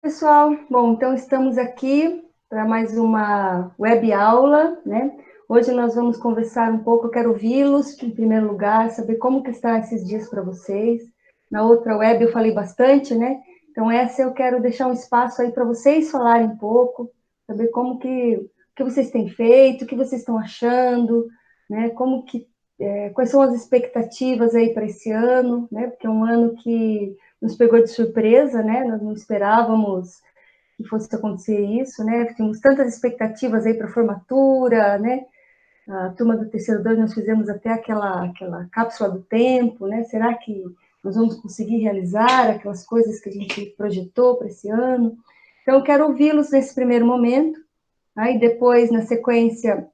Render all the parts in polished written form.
Pessoal, bom, então estamos aqui para mais uma web aula, né? Hoje nós vamos conversar um pouco, eu quero ouvi-los em primeiro lugar, saber como que estão esses dias para vocês. Na outra web eu falei bastante, né? Então essa eu quero deixar um espaço aí para vocês falarem um pouco, saber como que vocês têm feito, o que vocês estão achando, né? Quais são as expectativas aí para esse ano, né? Porque é um ano que nos pegou de surpresa, né? Nós não esperávamos que fosse acontecer isso, né? Tínhamos tantas expectativas aí para a formatura, né? A turma do terceiro 2 nós fizemos até aquela cápsula do tempo, né? Será que nós vamos conseguir realizar aquelas coisas que a gente projetou para esse ano? Então, eu quero ouvi-los nesse primeiro momento, aí depois, na sequência,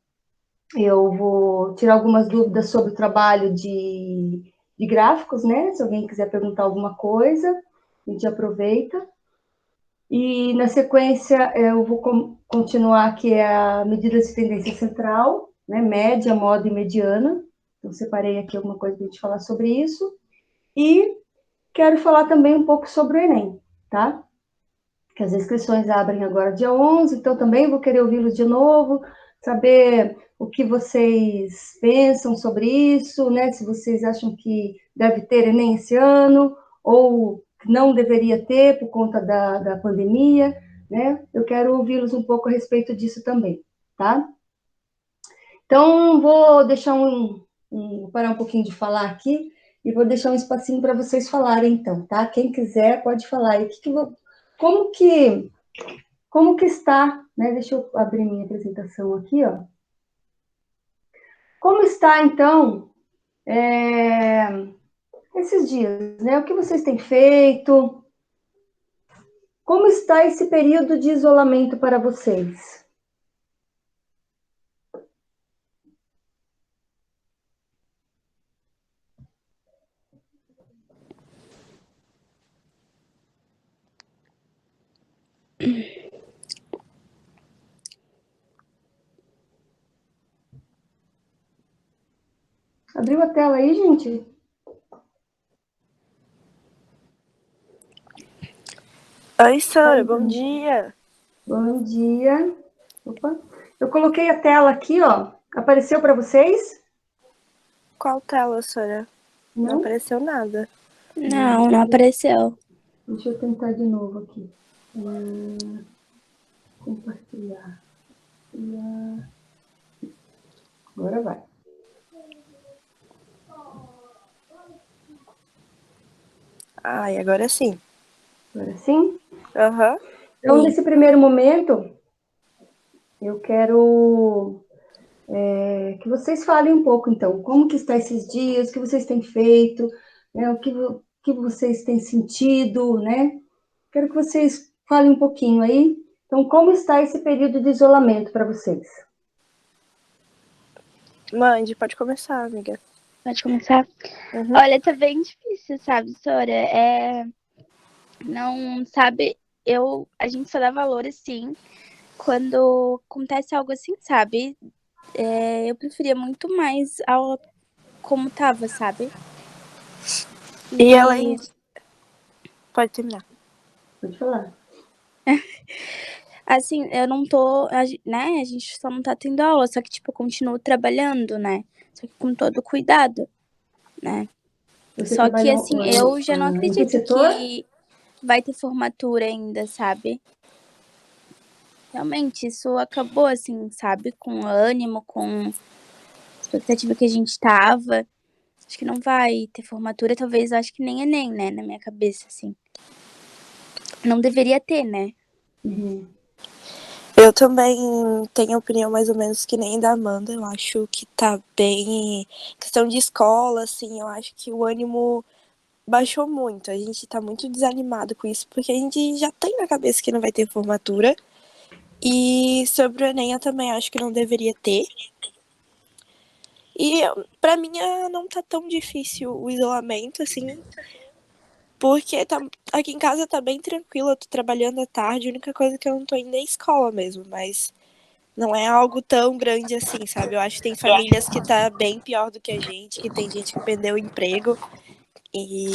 eu vou tirar algumas dúvidas sobre o trabalho de gráficos, né? Se alguém quiser perguntar alguma coisa, a gente aproveita. E, na sequência, eu vou continuar aqui a medida de tendência central, né? Média, moda e mediana. Então, separei aqui alguma coisa para a gente falar sobre isso. E quero falar também um pouco sobre o Enem, tá? Que as inscrições abrem agora dia 11, então também vou querer ouvi-los de novo, saber o que vocês pensam sobre isso, né? Se vocês acham que deve ter Enem esse ano, ou não deveria ter por conta da pandemia, né? Eu quero ouvi-los um pouco a respeito disso também, tá? Então, vou deixar vou parar um pouquinho de falar aqui e vou deixar um espacinho para vocês falarem, então, tá? Quem quiser pode falar. aí. Como que como que está, né? Deixa eu abrir minha apresentação aqui, ó. Como está, então, esses dias, né? O que vocês têm feito? Como está esse período de isolamento para vocês? Abriu a tela aí, gente? Oi, Sora, bom dia. Bom dia. Opa. Eu coloquei a tela aqui, ó. Apareceu para vocês? Qual tela, Sora? Não Não? apareceu nada. Não apareceu. Deixa eu tentar de novo aqui. Compartilhar. Agora vai. Ai, agora sim. Agora sim? Aham. Então, nesse primeiro momento, eu quero que vocês falem um pouco, então, como que está esses dias, o que vocês têm feito, né, que vocês têm sentido, né? Quero que vocês falem um pouquinho aí. Então, como está esse período de isolamento para vocês? Mande, pode começar, amiga. Pode começar? Uhum. Olha, tá bem difícil, sabe, Sora? Não, sabe, a gente só dá valor, assim, quando acontece algo assim, sabe? Eu preferia muito mais ao como tava, sabe? E além... Pode terminar. Pode falar. Assim, eu não tô, né? A gente só não tá tendo aula, só que, tipo, eu continuo trabalhando, né? Só que com todo cuidado, né? Você Só que, trabalha assim, eu já não em que acredito setor? que vai ter formatura ainda, sabe? Realmente, isso acabou, assim, sabe? Com o ânimo, com a expectativa que a gente tava. Acho que não vai ter formatura, talvez, eu acho que nem Enem, né? Na minha cabeça, assim. Não deveria ter, né? Uhum. Eu também tenho opinião mais ou menos que nem da Amanda. Eu acho que tá bem... Questão de escola, assim, eu acho que o ânimo baixou muito. A gente tá muito desanimado com isso, porque a gente já tem na cabeça que não vai ter formatura. E sobre o Enem eu também acho que não deveria ter. E pra mim não tá tão difícil o isolamento, assim, porque aqui em casa tá bem tranquilo, eu tô trabalhando à tarde, a única coisa que eu não tô indo é escola mesmo, mas não é algo tão grande assim, sabe? Eu acho que tem famílias que tá bem pior do que a gente, que tem gente que perdeu o emprego e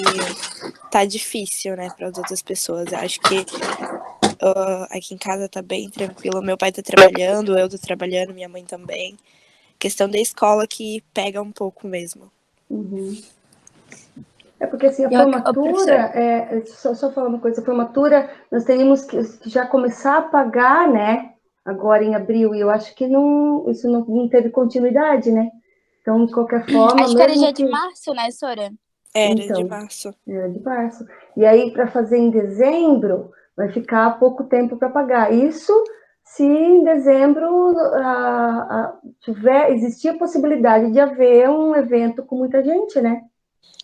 tá difícil, né, para as outras pessoas. Eu acho que Aqui em casa tá bem tranquilo. Meu pai tá trabalhando, eu tô trabalhando, minha mãe também. Questão da escola que pega um pouco mesmo. Uhum. É porque assim, a Ô, formatura, professor, só falar uma coisa, a formatura nós teríamos que já começar a pagar, né, agora em abril, e eu acho que isso não teve continuidade, né? Então, de qualquer forma, acho que era mesmo dia que... de março, né, Sora? Era de Então, março. é de março. E aí, para fazer em dezembro, vai ficar pouco tempo para pagar. Isso se em dezembro existir a possibilidade de haver um evento com muita gente, né?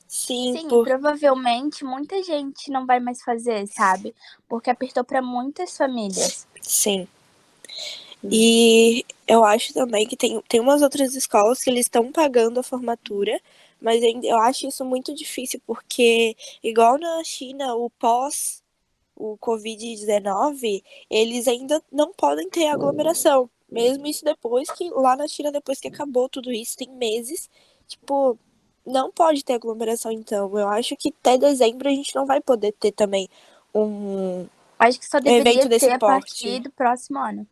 Sim, Sim, e provavelmente muita gente não vai mais fazer, sabe? Porque apertou para muitas famílias. sim. E eu acho também que tem umas outras escolas que eles estão pagando a formatura, mas eu acho isso muito difícil, porque, igual na China, o Covid-19, eles ainda não podem ter aglomeração. Mesmo isso depois que, lá na China, depois que acabou tudo isso, tem meses, tipo, não pode ter aglomeração, então. Eu acho que até dezembro a gente não vai poder ter também um Acho que só deveria evento desse ter a partir porte. do próximo ano.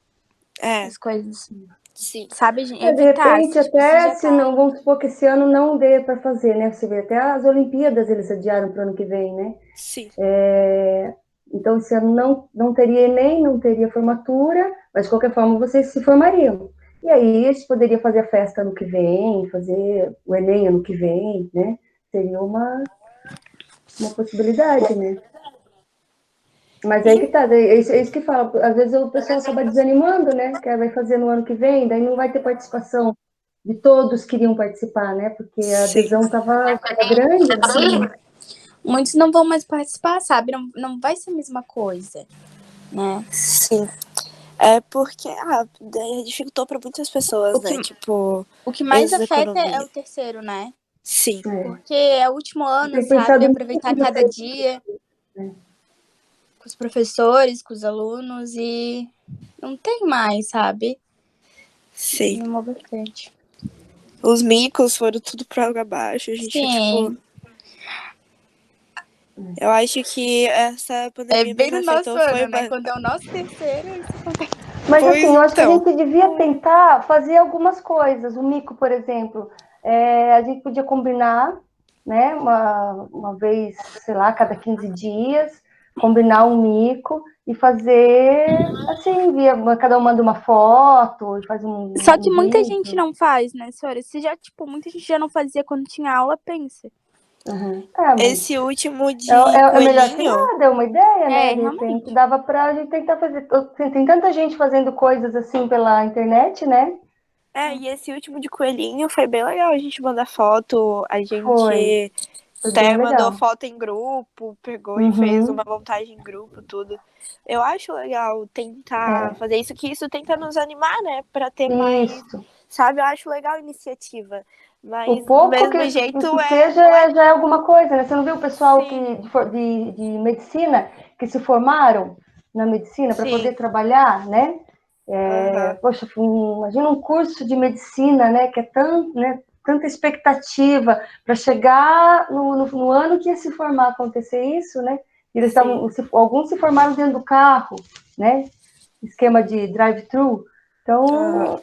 É, As coisas, sim, sabe, gente? De Evitar, repente, tipo, se até já se tá. não, vamos supor que esse ano não dê para fazer, né? Você vê, até as Olimpíadas eles adiaram para o ano que vem, né? sim. Então, esse ano não teria Enem, não teria formatura, mas de qualquer forma vocês se formariam. E aí, a gente poderia fazer a festa ano que vem, fazer o Enem ano que vem, né? Seria uma possibilidade, né? Mas aí que tá, é isso que fala. Às vezes o pessoal acaba desanimando, né? Que vai fazer no ano que vem, daí não vai ter participação de todos que iriam participar, né? Porque a Sim, adesão estava grande, né? Sim. Muitos não vão mais participar, sabe? Não vai ser a mesma coisa, né? sim. É porque dificultou para muitas pessoas, O que, né? Tipo, o que mais essa afeta é economia. o terceiro, né? Sim, É. Porque é o último ano, Tem sabe? pensado Aproveitar muito no cada dia né? com os professores, com os alunos e não tem mais, sabe? sim. Desanimou bastante. Os micos foram tudo pra água abaixo. A gente, tipo, Sim. eu acho que essa É pandemia bem mesmo no nosso afetou foi. ano, né? Quando é o nosso terceiro, isso acontece. Mas Pois assim, eu acho que a então. gente devia tentar fazer algumas coisas. O mico, por exemplo, a gente podia combinar, né? Uma vez, sei lá, cada 15 dias, combinar um mico e fazer assim, cada um manda uma foto e faz Só que um muita gente vídeo. não faz, né, senhora? Se já, tipo, muita gente já não fazia quando tinha aula, pensa. Uhum. É, mas Esse último de é melhor que coelhinho. nada, é uma ideia, né? É, De repente, realmente. dava para a gente tentar fazer. Tem tanta gente fazendo coisas assim pela internet, né? E esse último de coelhinho foi bem legal. A gente manda foto, a Foi. gente Foi bem até mandou legal. foto em grupo, pegou e fez uma Uhum, montagem em grupo, tudo. Eu acho legal tentar é. fazer isso, que isso tenta nos animar, né? Pra ter mais, Isso. sabe? Eu acho legal a iniciativa. O Mas do pouco mesmo que jeito seja não é já é alguma coisa, né? Você não viu o pessoal sim, de medicina que se formaram na medicina para sim. poder trabalhar, né? Aham. Poxa, imagina um curso de medicina, né? Que é né, tanta expectativa para chegar no ano que ia se formar, acontecer isso, né? Eles Sim. alguns se formaram dentro do carro, né? Esquema de drive-thru. Aham. Então,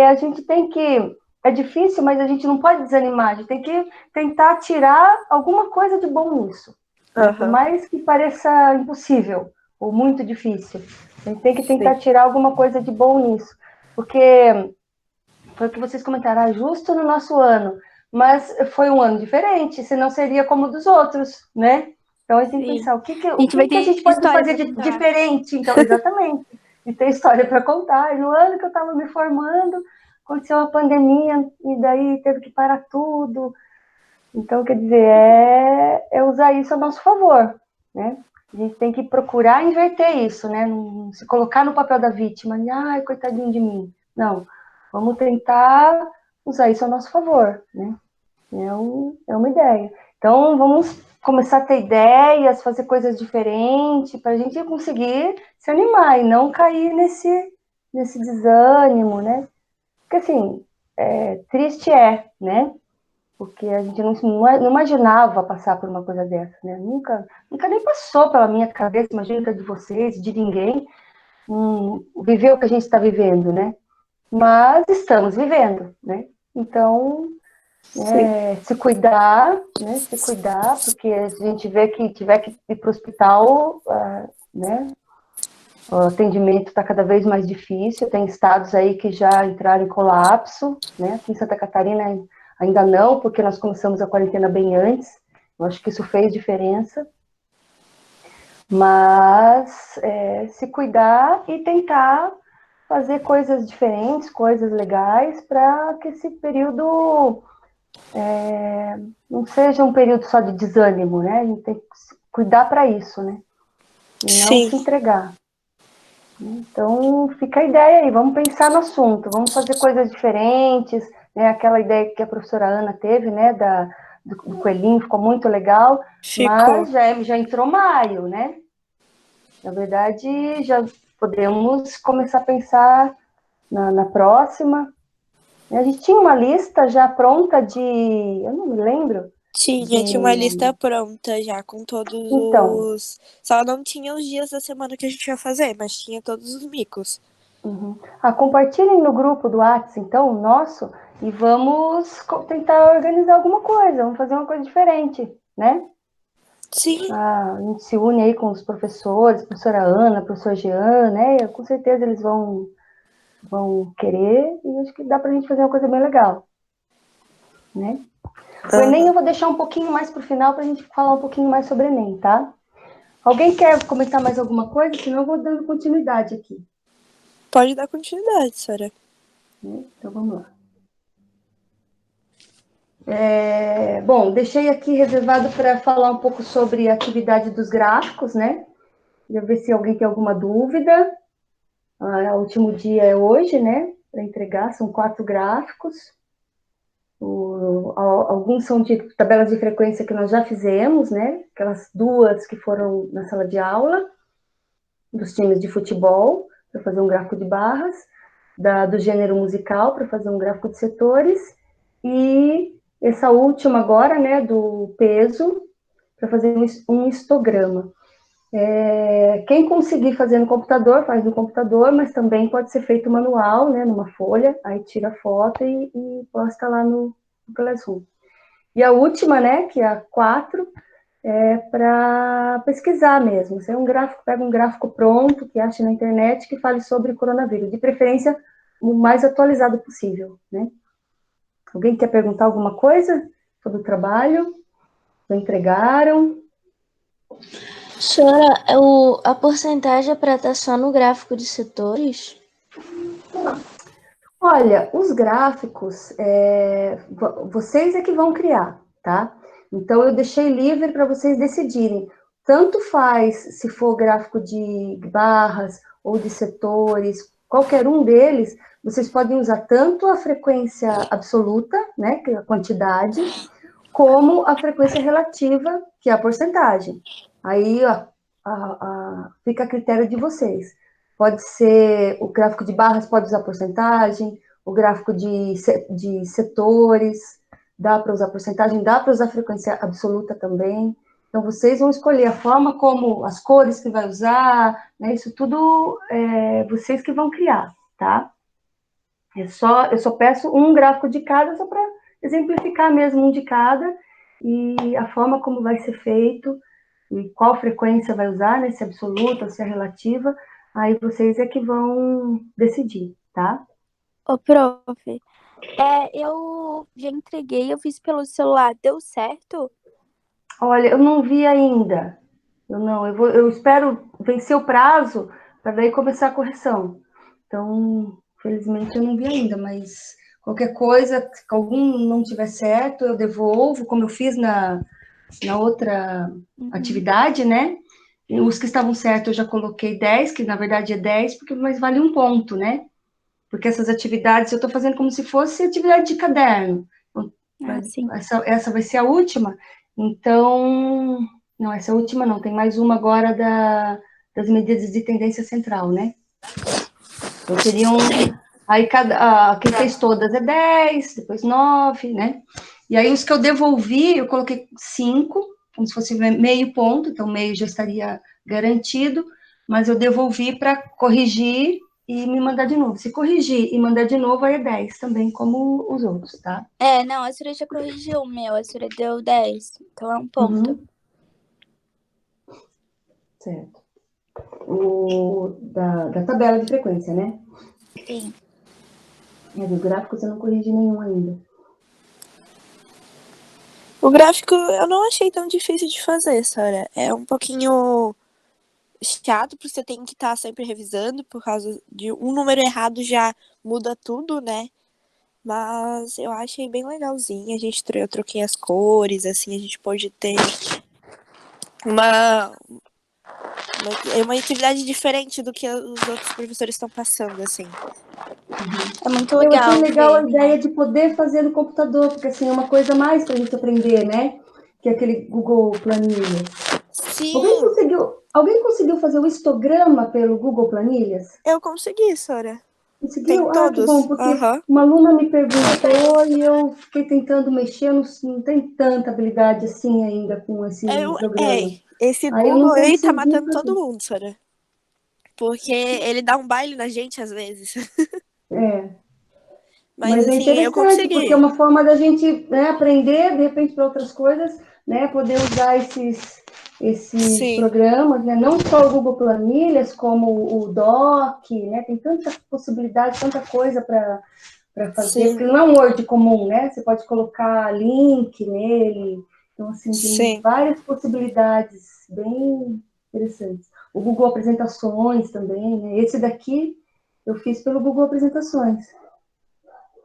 a gente tem que. É difícil, mas a gente não pode desanimar. A gente tem que tentar tirar alguma coisa de bom nisso. Né? Por Aham. mais que pareça impossível ou muito difícil, a gente tem que Sim. tentar tirar alguma coisa de bom nisso. Porque foi o que vocês comentaram, justo no nosso ano. Mas foi um ano diferente, senão seria como o dos outros, né? Então a gente tem que Sim. pensar A gente vai que a ter gente pode história fazer pra de contar. diferente. Então, exatamente. E tem história para contar. E no ano que eu estava me formando, aconteceu a pandemia e daí teve que parar tudo. Então, quer dizer, é usar isso a nosso favor, né? A gente tem que procurar inverter isso, né? Não se colocar no papel da vítima, ai, coitadinho de mim. Não, vamos tentar usar isso a nosso favor, né? É uma ideia. Então, vamos começar a ter ideias, fazer coisas diferentes, para a gente conseguir se animar e não cair nesse desânimo, né? Porque, assim, triste né? porque a gente não imaginava passar por uma coisa dessa, né? Nunca nem passou pela minha cabeça, imagina de vocês, de ninguém, viver o que a gente está vivendo, né? Mas estamos vivendo, né? Então, se cuidar, né? Se cuidar, porque a gente vê que tiver que ir para o hospital, né? O atendimento está cada vez mais difícil, tem estados aí que já entraram em colapso, né? Aqui em Santa Catarina ainda não, porque nós começamos a quarentena bem antes, eu acho que isso fez diferença, mas se cuidar e tentar fazer coisas diferentes, coisas legais, para que esse período não seja um período só de desânimo, né? A gente tem que cuidar para isso, né? E não Sim. se entregar. Então, fica a ideia aí, vamos pensar no assunto, vamos fazer coisas diferentes, né? Aquela ideia que a professora Ana teve, né, do coelhinho, ficou muito legal, Ficou. mas já entrou maio, né? Na verdade, já podemos começar a pensar na próxima. A gente tinha uma lista já pronta eu não me lembro, Tinha uma lista pronta já com todos então, os. Só não tinha os dias da semana que a gente ia fazer, mas tinha todos os micos. Compartilhem no grupo do WhatsApp, então, o nosso, e vamos tentar organizar alguma coisa, vamos fazer uma coisa diferente, né? Sim. A gente se une aí com os professores, professora Ana, professor Jean, né? Com certeza eles vão querer, e acho que dá pra gente fazer uma coisa bem legal, né? O Enem eu vou deixar um pouquinho mais pro final pra gente falar um pouquinho mais sobre o Enem, tá? Alguém quer comentar mais alguma coisa? Senão eu vou dando continuidade aqui. Pode dar continuidade, Sara. Então vamos lá. Bom, deixei aqui reservado para falar um pouco sobre a atividade dos gráficos, né? Queria ver se alguém tem alguma dúvida. O último dia é hoje, né? Para entregar, são 4 gráficos. Alguns são de tabelas de frequência que nós já fizemos, né? Aquelas 2 que foram na sala de aula, dos times de futebol, para fazer um gráfico de barras, do gênero musical, para fazer um gráfico de setores, e essa última agora, né, do peso, para fazer um histograma. Quem conseguir fazer no computador, faz no computador, mas também pode ser feito manual, né, numa folha, aí tira a foto e posta lá no Classroom. E a última, né, que é a 4, é para pesquisar mesmo. Você pega um gráfico pronto, que acha na internet, que fale sobre coronavírus, de preferência o mais atualizado possível, né? Alguém quer perguntar alguma coisa sobre o trabalho? Já entregaram? Senhora, a porcentagem é para estar só no gráfico de setores? Olha, os gráficos, vocês é que vão criar, tá? Então, eu deixei livre para vocês decidirem. Tanto faz se for gráfico de barras ou de setores, qualquer um deles, vocês podem usar tanto a frequência absoluta, né, que é a quantidade, como a frequência relativa, que é a porcentagem. Aí, fica a critério de vocês. Pode ser, o gráfico de barras pode usar porcentagem, o gráfico de setores, dá para usar porcentagem, dá para usar frequência absoluta também. Então, vocês vão escolher a forma como, as cores que vai usar, né? Isso tudo vocês que vão criar, tá? Eu só peço um gráfico de cada, só para exemplificar mesmo um de cada, e a forma como vai ser feito, e qual frequência vai usar, né, se é absoluta ou se é relativa, aí vocês é que vão decidir, tá? Ô, prof, eu já entreguei, eu fiz pelo celular, deu certo? Olha, eu não vi ainda. Eu espero vencer o prazo para daí começar a correção. Então, felizmente eu não vi ainda, mas qualquer coisa, se algum não tiver certo, eu devolvo, como eu fiz na outra atividade, né? E os que estavam certos eu já coloquei 10, que na verdade é 10, mas vale um ponto, né? Porque essas atividades eu estou fazendo como se fosse atividade de caderno. Sim. Essa vai ser a última. Então, não, essa é a última não. Tem mais uma agora das medidas de tendência central, né? Então, seriam... Aí, quem fez todas é 10, depois 9, né? E aí, os que eu devolvi, eu coloquei 5, como se fosse meio ponto, então meio já estaria garantido, mas eu devolvi para corrigir e me mandar de novo. Se corrigir e mandar de novo, aí é 10 também, como os outros, tá? Não, a senhora já corrigiu o meu, a senhora deu 10, então é um ponto. Uhum. Certo. Da tabela de frequência, né? Sim. Do gráfico você não corrige nenhum ainda. O gráfico eu não achei tão difícil de fazer, Sara. É um pouquinho chato, porque você tem que estar sempre revisando, por causa de um número errado já muda tudo, né? Mas eu achei bem legalzinho. Eu troquei as cores, assim, a gente pode ter uma, uma atividade diferente do que os outros professores estão passando, assim. É muito Eu achei legal legal a ver, ideia né? de poder fazer no computador, porque assim é uma coisa a mais para a gente aprender, né? Que é aquele Google Planilhas. Sim, Alguém conseguiu fazer o histograma pelo Google Planilhas? eu consegui, Sora. Tem Conseguiu? Ah, que bom, todos. porque Aham. uma aluna me perguntou e eu fiquei tentando mexer, não tenho tanta habilidade assim ainda com esse programa. Esse Aí eu não Google aí tá consegui matando todo fazer. mundo, Sora. Porque ele dá um baile na gente às vezes. É, Mas mas é assim, eu interessante, porque é consegui. uma forma da gente, né, aprender, de repente, para outras coisas, né, poder usar esses Sim, programas, né, não só o Google Planilhas, como o Doc, né, tem tanta possibilidade, tanta coisa para fazer, sim, porque não é um Word comum, né, você pode colocar link nele, então, assim, tem sim. várias possibilidades bem interessantes. O Google Apresentações também, né, esse daqui eu fiz pelo Google Apresentações,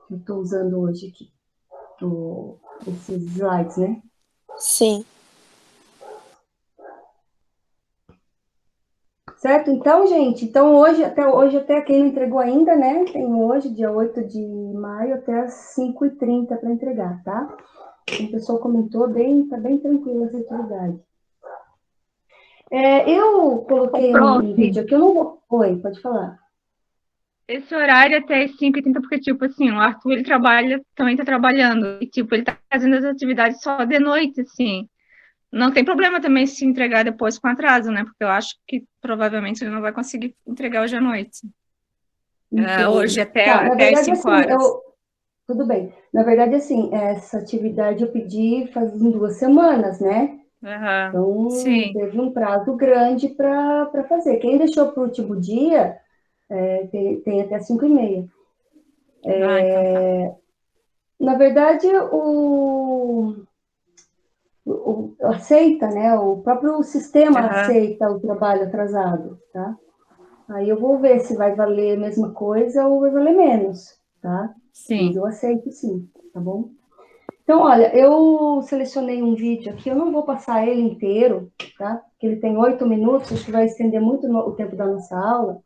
que eu estou usando hoje aqui, esses slides, né? Sim. Certo? Então, gente, hoje, até quem não entregou ainda, né? Tem hoje, dia 8 de maio, até as 5h30 para entregar, tá? O pessoal comentou, tá bem tranquila essa atividade. Eu coloquei Prof, um vídeo aqui, eu não vou. Oi, pode falar. esse horário até as 5h30, porque, tipo assim, o Arthur, ele trabalha, também tá trabalhando, e, tipo, ele tá fazendo as atividades só de noite, assim. Não tem problema também se entregar depois com atraso, né? Porque eu acho que provavelmente ele não vai conseguir entregar hoje à noite. Hoje Entendo. até, Tá, na até as verdade, 5 assim, horas. tudo bem. Na verdade, assim, essa atividade eu pedi faz 2 semanas, né? Aham. Então, Sim. teve um prazo grande para fazer. Quem deixou para o último dia, tem até 5h30. Ah, então tá. Na verdade, aceita, né? O próprio sistema Aham. aceita o trabalho atrasado, tá? Aí eu vou ver se vai valer a mesma coisa ou vai valer menos, tá? Mas Sim. eu aceito sim, tá bom? Então, olha, eu selecionei um vídeo aqui, eu não vou passar ele inteiro, tá? Porque ele tem 8 minutos, acho que vai estender muito o tempo da nossa aula,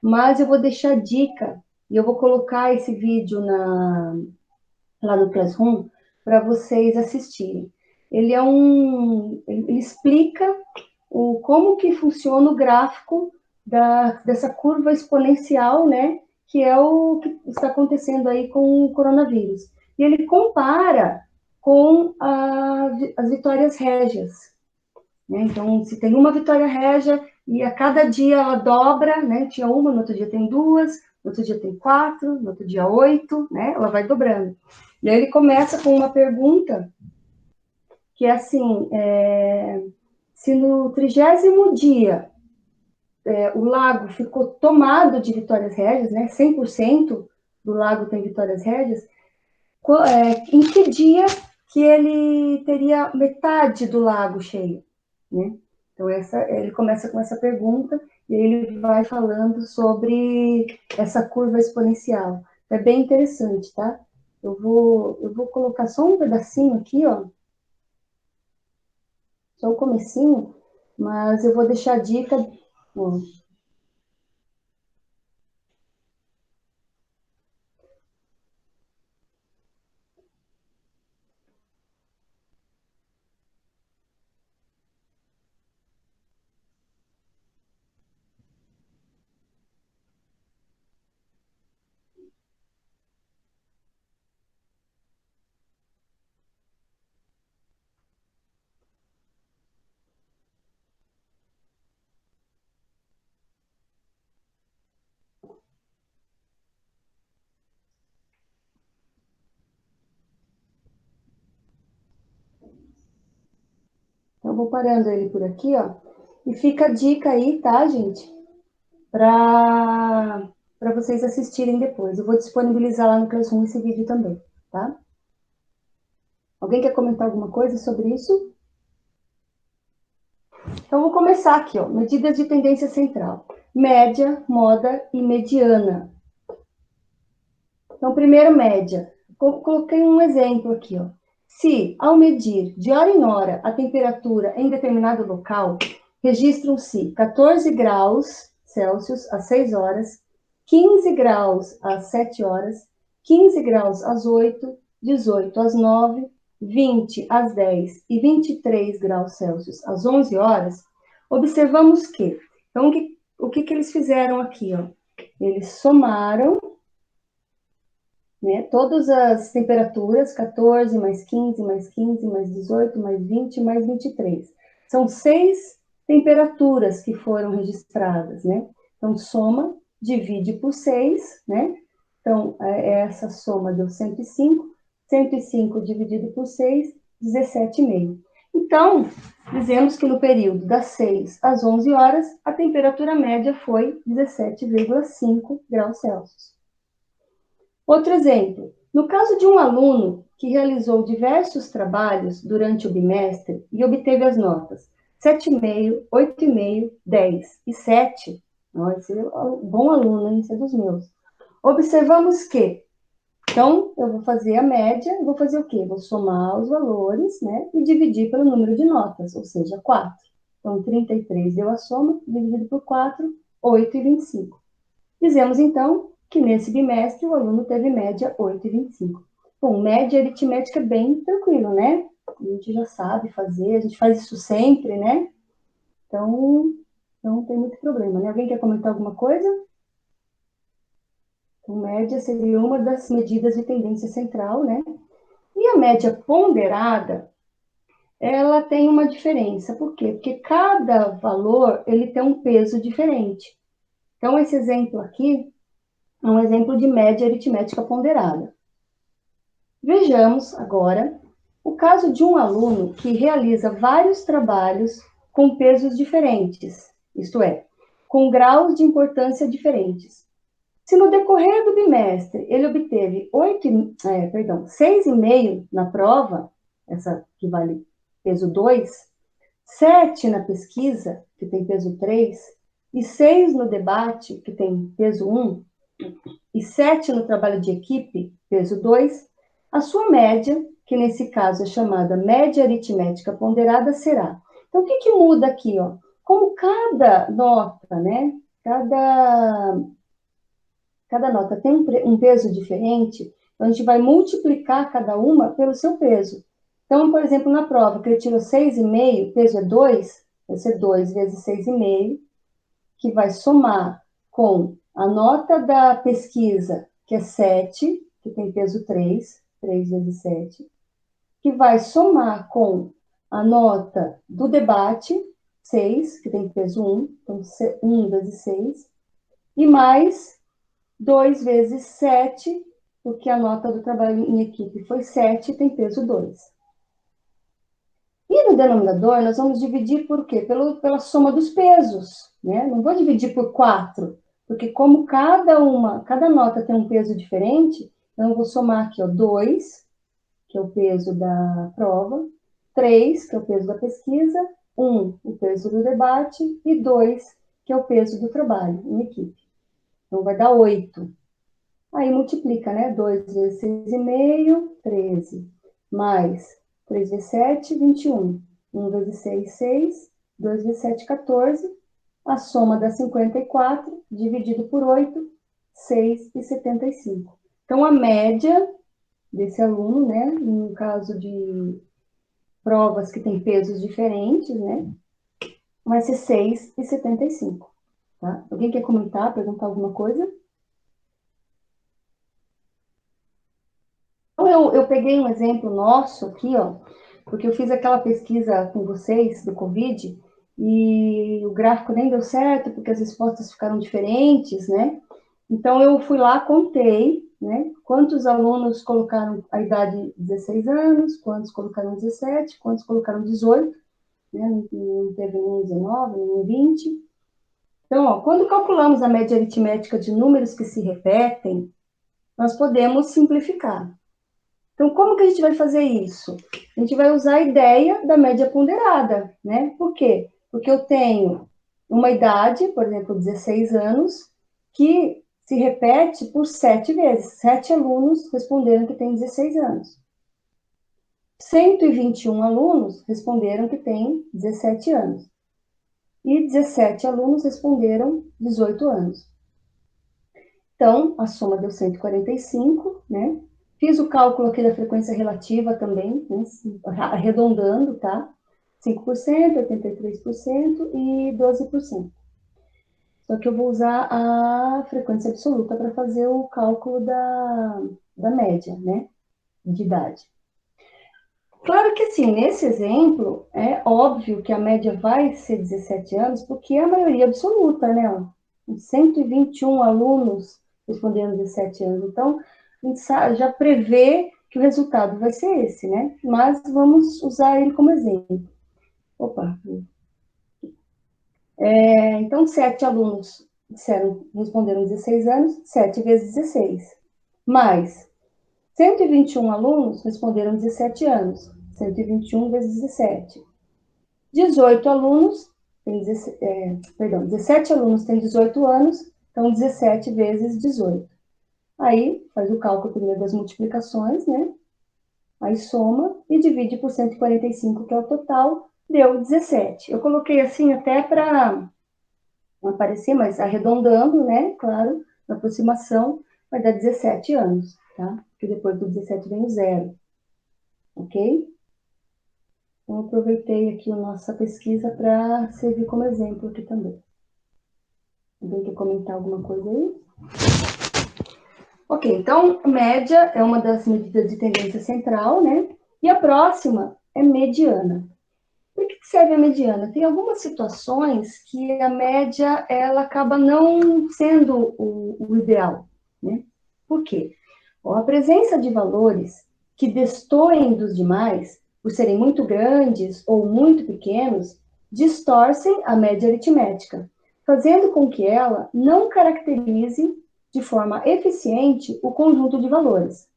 mas eu vou deixar dica e eu vou colocar esse vídeo lá no Classroom para vocês assistirem. Ele explica como que funciona o gráfico dessa curva exponencial, né? Que é o que está acontecendo aí com o coronavírus. E ele compara com as vitórias régias, né? Então, se tem uma vitória régia e a cada dia ela dobra, né? Tinha uma, no outro dia tem duas, no outro dia tem quatro, no outro dia 8, né? Ela vai dobrando. E aí ele começa com uma pergunta que é assim, se no 30º dia o lago ficou tomado de vitórias régias, né? 100% do lago tem vitórias régias, em que dia que ele teria metade do lago cheio, né? Então, ele começa com essa pergunta e ele vai falando sobre essa curva exponencial. É bem interessante, tá? Eu vou colocar só um pedacinho aqui, ó, só o comecinho, mas eu vou deixar a dica. Ó. vou parando ele por aqui, ó. E fica a dica aí, tá, gente? Para vocês assistirem depois. Eu vou disponibilizar lá no Classroom esse vídeo também, tá? Alguém quer comentar alguma coisa sobre isso? Então, vou começar aqui, ó. Medidas de tendência central. Média, moda e mediana. Então, primeiro, média. Coloquei um exemplo aqui, ó. Se, ao medir de hora em hora a temperatura em determinado local, registram-se 14 graus Celsius às 6 horas, 15 graus às 7 horas, 15 graus às 8, 18 às 9, 20 às 10 e 23 graus Celsius às 11 horas, observamos que, então, o que eles fizeram aqui, ó? Eles somaram, né, todas as temperaturas, 14 mais 15, mais 15, mais 18, mais 20, mais 23. São 6 temperaturas que foram registradas, né? Então, soma, divide por 6, né? Então, essa soma deu 105. 105 dividido por 6, 17,5. Então, dizemos que no período das 6 às 11 horas, a temperatura média foi 17,5 graus Celsius. Outro exemplo, no caso de um aluno que realizou diversos trabalhos durante o bimestre e obteve as notas 7,5, 8,5, 10 e 7, esse é um bom aluno, hein? Esse é dos meus. Observamos que, então, eu vou fazer a média, vou fazer o quê? Vou somar os valores, né, e dividir pelo número de notas, ou seja, 4. Então, 33 deu a soma, dividido por 4, 8,25. Dizemos, então, que nesse bimestre o aluno teve média 8,25. Bom, média aritmética é bem tranquilo, né? A gente já sabe fazer, a gente faz isso sempre, né? Então, não tem muito problema, né? Alguém quer comentar alguma coisa? Então, média seria uma das medidas de tendência central, né? E a média ponderada, ela tem uma diferença. Por quê? Porque cada valor, ele tem um peso diferente. Então, esse exemplo aqui é um exemplo de média aritmética ponderada. Vejamos agora o caso de um aluno que realiza vários trabalhos com pesos diferentes, isto é, com graus de importância diferentes. Se no decorrer do bimestre ele obteve 6,5 na prova, essa que vale peso 2, 7 na pesquisa, que tem peso 3, e 6 no debate, que tem peso 1, e 7 no trabalho de equipe, peso 2, a sua média, que nesse caso é chamada média aritmética ponderada, será. Então, o que muda aqui, ó? Como cada nota, né? Cada nota tem um peso diferente, então a gente vai multiplicar cada uma pelo seu peso. Então, por exemplo, na prova, que ele tirou 6,5, o peso é 2, vai ser 2 vezes 6,5, que vai somar com a nota da pesquisa, que é 7, que tem peso 3, 3 vezes 7, que vai somar com a nota do debate, 6, que tem peso 1, então 1 vezes 6, e mais 2 vezes 7, porque a nota do trabalho em equipe foi 7, tem peso 2. E no denominador, nós vamos dividir por quê? Pela soma dos pesos, né? Não vou dividir por 4, porque como cada nota tem um peso diferente, então eu vou somar aqui, ó, 2, que é o peso da prova, 3, que é o peso da pesquisa, 1, o peso do debate, e 2, que é o peso do trabalho em equipe. Então, vai dar 8. Aí, multiplica, né? 2 vezes 6,5, 13. Mais 3 vezes 7, 21. 1 vezes 6, 6. 2 vezes 7, 14. A soma dá 54, dividido por 8, 6,75. Então, a média desse aluno, né? No caso de provas que têm pesos diferentes, né? Vai ser 6,75. Tá? Alguém quer comentar, perguntar alguma coisa? Então, eu peguei um exemplo nosso aqui, ó, porque eu fiz aquela pesquisa com vocês do Covid e o gráfico nem deu certo, porque as respostas ficaram diferentes, né? Então, eu fui lá, contei, né? Quantos alunos colocaram a idade de 16 anos, quantos colocaram 17, quantos colocaram 18, né? Não teve nenhum 19, nenhum 20. Então, ó, quando calculamos a média aritmética de números que se repetem, nós podemos simplificar. Então, como que a gente vai fazer isso? A gente vai usar a ideia da média ponderada, né? Por quê? Porque eu tenho uma idade, por exemplo, 16 anos, que se repete por 7 vezes. 7 alunos responderam que têm 16 anos. 121 alunos responderam que têm 17 anos. E 17 alunos responderam 18 anos. Então, a soma deu 145, né? Fiz o cálculo aqui da frequência relativa também, né? Arredondando, tá? 5%, 83% e 12%. Só que eu vou usar a frequência absoluta para fazer o cálculo da média, né? De idade. Claro que, assim, nesse exemplo, é óbvio que a média vai ser 17 anos, porque é a maioria absoluta, né? 121 alunos responderam 17 anos. Então, a gente já prevê que o resultado vai ser esse, né? Mas vamos usar ele como exemplo. Opa! Então, 7 alunos responderam 16 anos, 7 vezes 16. Mais 121 alunos responderam 17 anos, 121 vezes 17. 18 alunos, 17 alunos têm 18 anos, então 17 vezes 18. Aí, faz o cálculo primeiro das multiplicações, né? Aí soma e divide por 145, que é o total, deu 17. Eu coloquei assim até para não aparecer, mas arredondando, né? Claro, na aproximação, vai dar 17 anos, tá? Porque depois do 17 vem o zero, ok? Então, aproveitei aqui a nossa pesquisa para servir como exemplo aqui também. Alguém quer comentar alguma coisa aí? Ok, então, média é uma das medidas de tendência central, né? E a próxima é mediana. Por que serve a mediana? Tem algumas situações que a média, ela acaba não sendo o ideal, né? Por quê? Bom, a presença de valores que destoem dos demais, por serem muito grandes ou muito pequenos, distorcem a média aritmética, fazendo com que ela não caracterize de forma eficiente o conjunto de valores.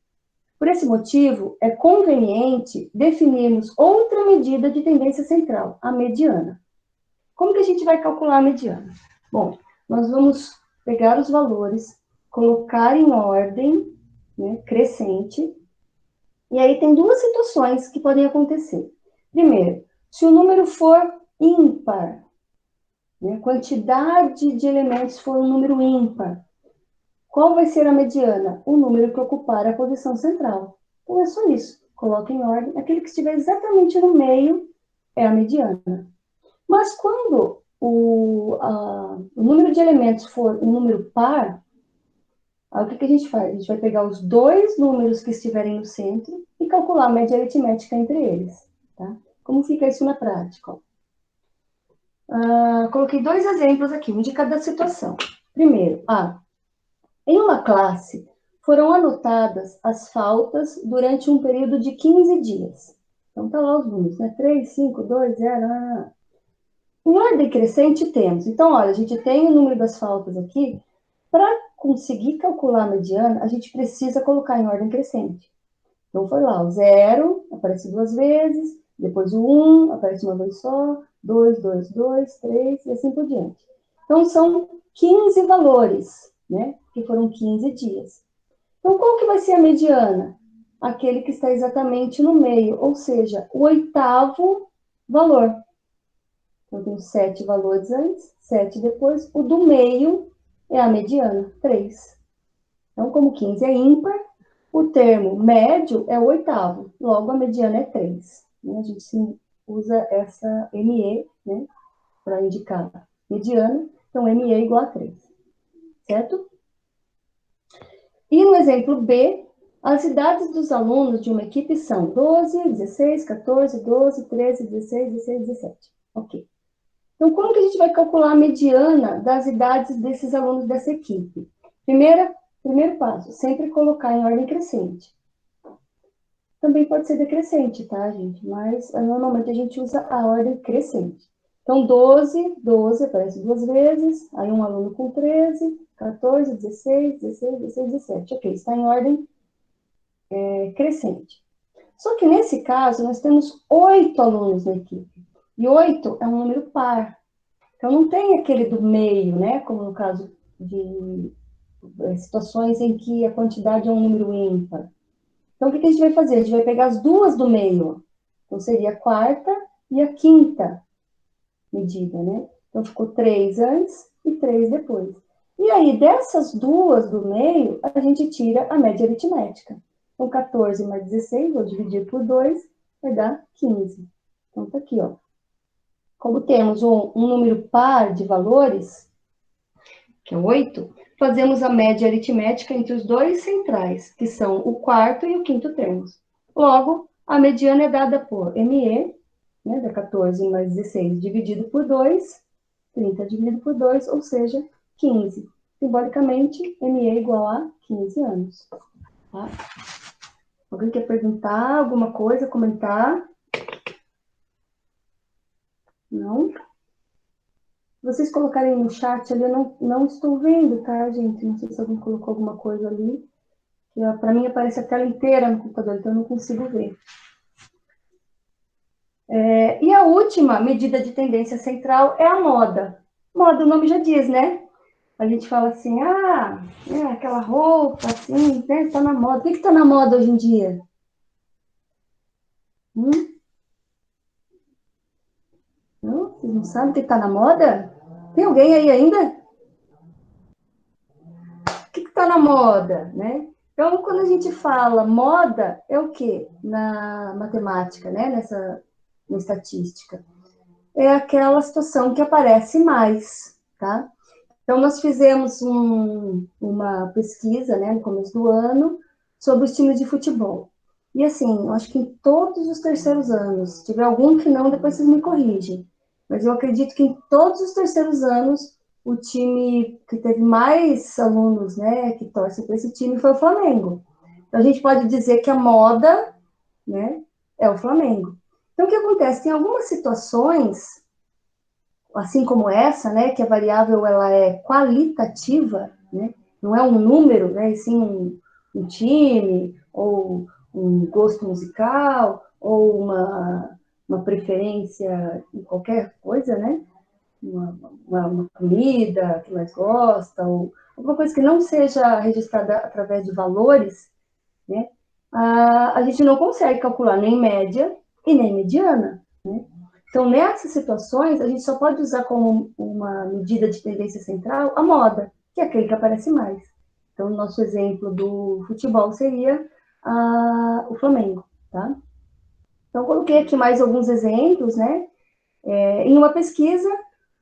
Por esse motivo, é conveniente definirmos outra medida de tendência central, a mediana. Como que a gente vai calcular a mediana? Bom, nós vamos pegar os valores, colocar em ordem, né, crescente, e aí tem duas situações que podem acontecer. Primeiro, se o número for ímpar, né, a quantidade de elementos for um número ímpar, qual vai ser a mediana? O número que ocupar a posição central. Então é só isso. Coloque em ordem. Aquele que estiver exatamente no meio é a mediana. Mas quando o número de elementos for um número par, aí o que a gente faz? A gente vai pegar os dois números que estiverem no centro e calcular a média aritmética entre eles. Tá? Como fica isso na prática? Coloquei dois exemplos aqui, um de cada situação. Primeiro, em uma classe, foram anotadas as faltas durante um período de 15 dias. Então, tá lá os números, né? 3, 5, 2, 0... Em ordem crescente, temos. Então, olha, a gente tem o número das faltas aqui. Para conseguir calcular a mediana, a gente precisa colocar em ordem crescente. Então, foi lá, o 0 aparece duas vezes, depois o 1 aparece uma vez só, 2, 2, 2, 3, e assim por diante. Então, são 15 valores, né? Que foram 15 dias. Então, qual que vai ser a mediana? Aquele que está exatamente no meio, ou seja, o oitavo valor. Então, eu tenho 7 valores antes, 7 depois. O do meio é a mediana, 3. Então, como 15 é ímpar, o termo médio é o oitavo. Logo, a mediana é 3. A gente usa essa ME, né, para indicar mediana. Então, ME é igual a 3. Certo? E no exemplo B, as idades dos alunos de uma equipe são 12, 16, 14, 12, 13, 16, 16, 17. Ok. Então, como que a gente vai calcular a mediana das idades desses alunos dessa equipe? Primeiro passo, sempre colocar em ordem crescente. Também pode ser decrescente, tá, gente? Mas normalmente a gente usa a ordem crescente. Então, 12 aparece 2 vezes, aí um aluno com 13, 14, 16, 16, 16, 17. Ok, está em ordem crescente. Só que nesse caso, nós temos 8 alunos na equipe. E 8 é um número par. Então, não tem aquele do meio, né? Como no caso de situações em que a quantidade é um número ímpar. Então, o que a gente vai fazer? A gente vai pegar as duas do meio. Então, seria a quarta e a quinta medida, né? Então, ficou 3 antes e 3 depois. E aí, dessas duas do meio, a gente tira a média aritmética. Então, 14 mais 16, vou dividir por 2, vai dar 15. Então, tá aqui, ó. Como temos um número par de valores, que é 8, fazemos a média aritmética entre os dois centrais, que são o quarto e o quinto termos. Logo, a mediana é dada por ME, né, da 14 mais 16 dividido por 2, 30 dividido por 2, ou seja, 15. Simbolicamente, ME é igual a 15 anos. Tá? Alguém quer perguntar alguma coisa, comentar? Não? Se vocês colocarem no chat ali, eu não estou vendo, tá, gente? Não sei se alguém colocou alguma coisa ali. Para mim, aparece a tela inteira no computador, então eu não consigo ver. E a última medida de tendência central é a moda. Moda, o nome já diz, né? A gente fala assim, aquela roupa, assim, né, tá na moda. O que tá na moda hoje em dia? Não? Vocês não sabem o que tá na moda? Tem alguém aí ainda? O que tá na moda, né? Então, quando a gente fala moda, é o quê? Na matemática, né? Na estatística. É aquela situação que aparece mais, tá? Então, nós fizemos uma pesquisa, né, no começo do ano, sobre os times de futebol. E, assim, eu acho que em todos os terceiros anos, se tiver algum que não, depois vocês me corrigem, mas eu acredito que em todos os terceiros anos, o time que teve mais alunos, né, que torcem para esse time foi o Flamengo. Então, a gente pode dizer que a moda, né, é o Flamengo. Então, o que acontece? Tem algumas situações assim como essa, né, que a variável ela é qualitativa, né, não é um número, né, e sim um time, ou um gosto musical, ou uma preferência em qualquer coisa, né, uma comida que mais gosta, ou alguma coisa que não seja registrada através de valores, né, a gente não consegue calcular nem média e nem mediana, né. Então, nessas situações, a gente só pode usar como uma medida de tendência central a moda, que é aquele que aparece mais. Então, o nosso exemplo do futebol seria o Flamengo, tá? Então, coloquei aqui mais alguns exemplos, né? Em uma pesquisa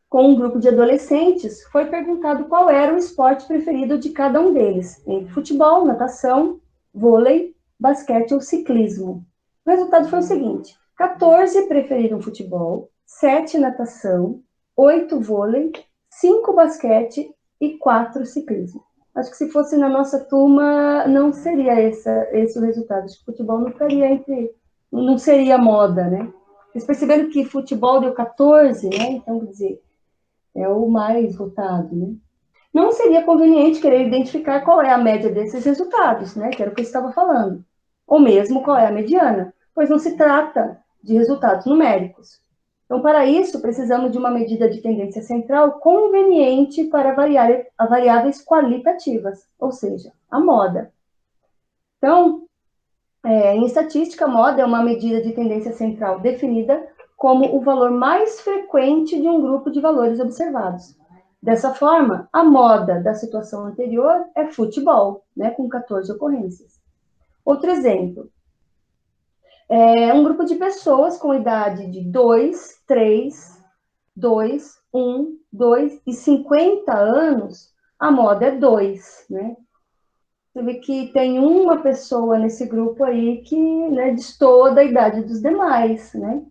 com um grupo de adolescentes, foi perguntado qual era o esporte preferido de cada um deles, entre futebol, natação, vôlei, basquete ou ciclismo. O resultado foi o seguinte: 14 preferiram futebol, 7 natação, 8 vôlei, 5 basquete e 4 ciclismo. Acho que se fosse na nossa turma, não seria esse o resultado. Acho que futebol não seria moda, né? Vocês perceberam que futebol deu 14, né? Então, quer dizer, é o mais votado, né? Não seria conveniente querer identificar qual é a média desses resultados, né? Que era o que eu estava falando. Ou mesmo qual é a mediana, pois não se trata de resultados numéricos. Então, para isso, precisamos de uma medida de tendência central conveniente para variáveis qualitativas, ou seja, a moda. Então, em estatística, a moda é uma medida de tendência central definida como o valor mais frequente de um grupo de valores observados. Dessa forma, a moda da situação anterior é futebol, né, com 14 ocorrências. Outro exemplo. Um grupo de pessoas com idade de 2, 3, 2, 1, 2 e 50 anos, a moda é 2, né? Você vê que tem uma pessoa nesse grupo aí que, né, destoa da idade dos demais, né?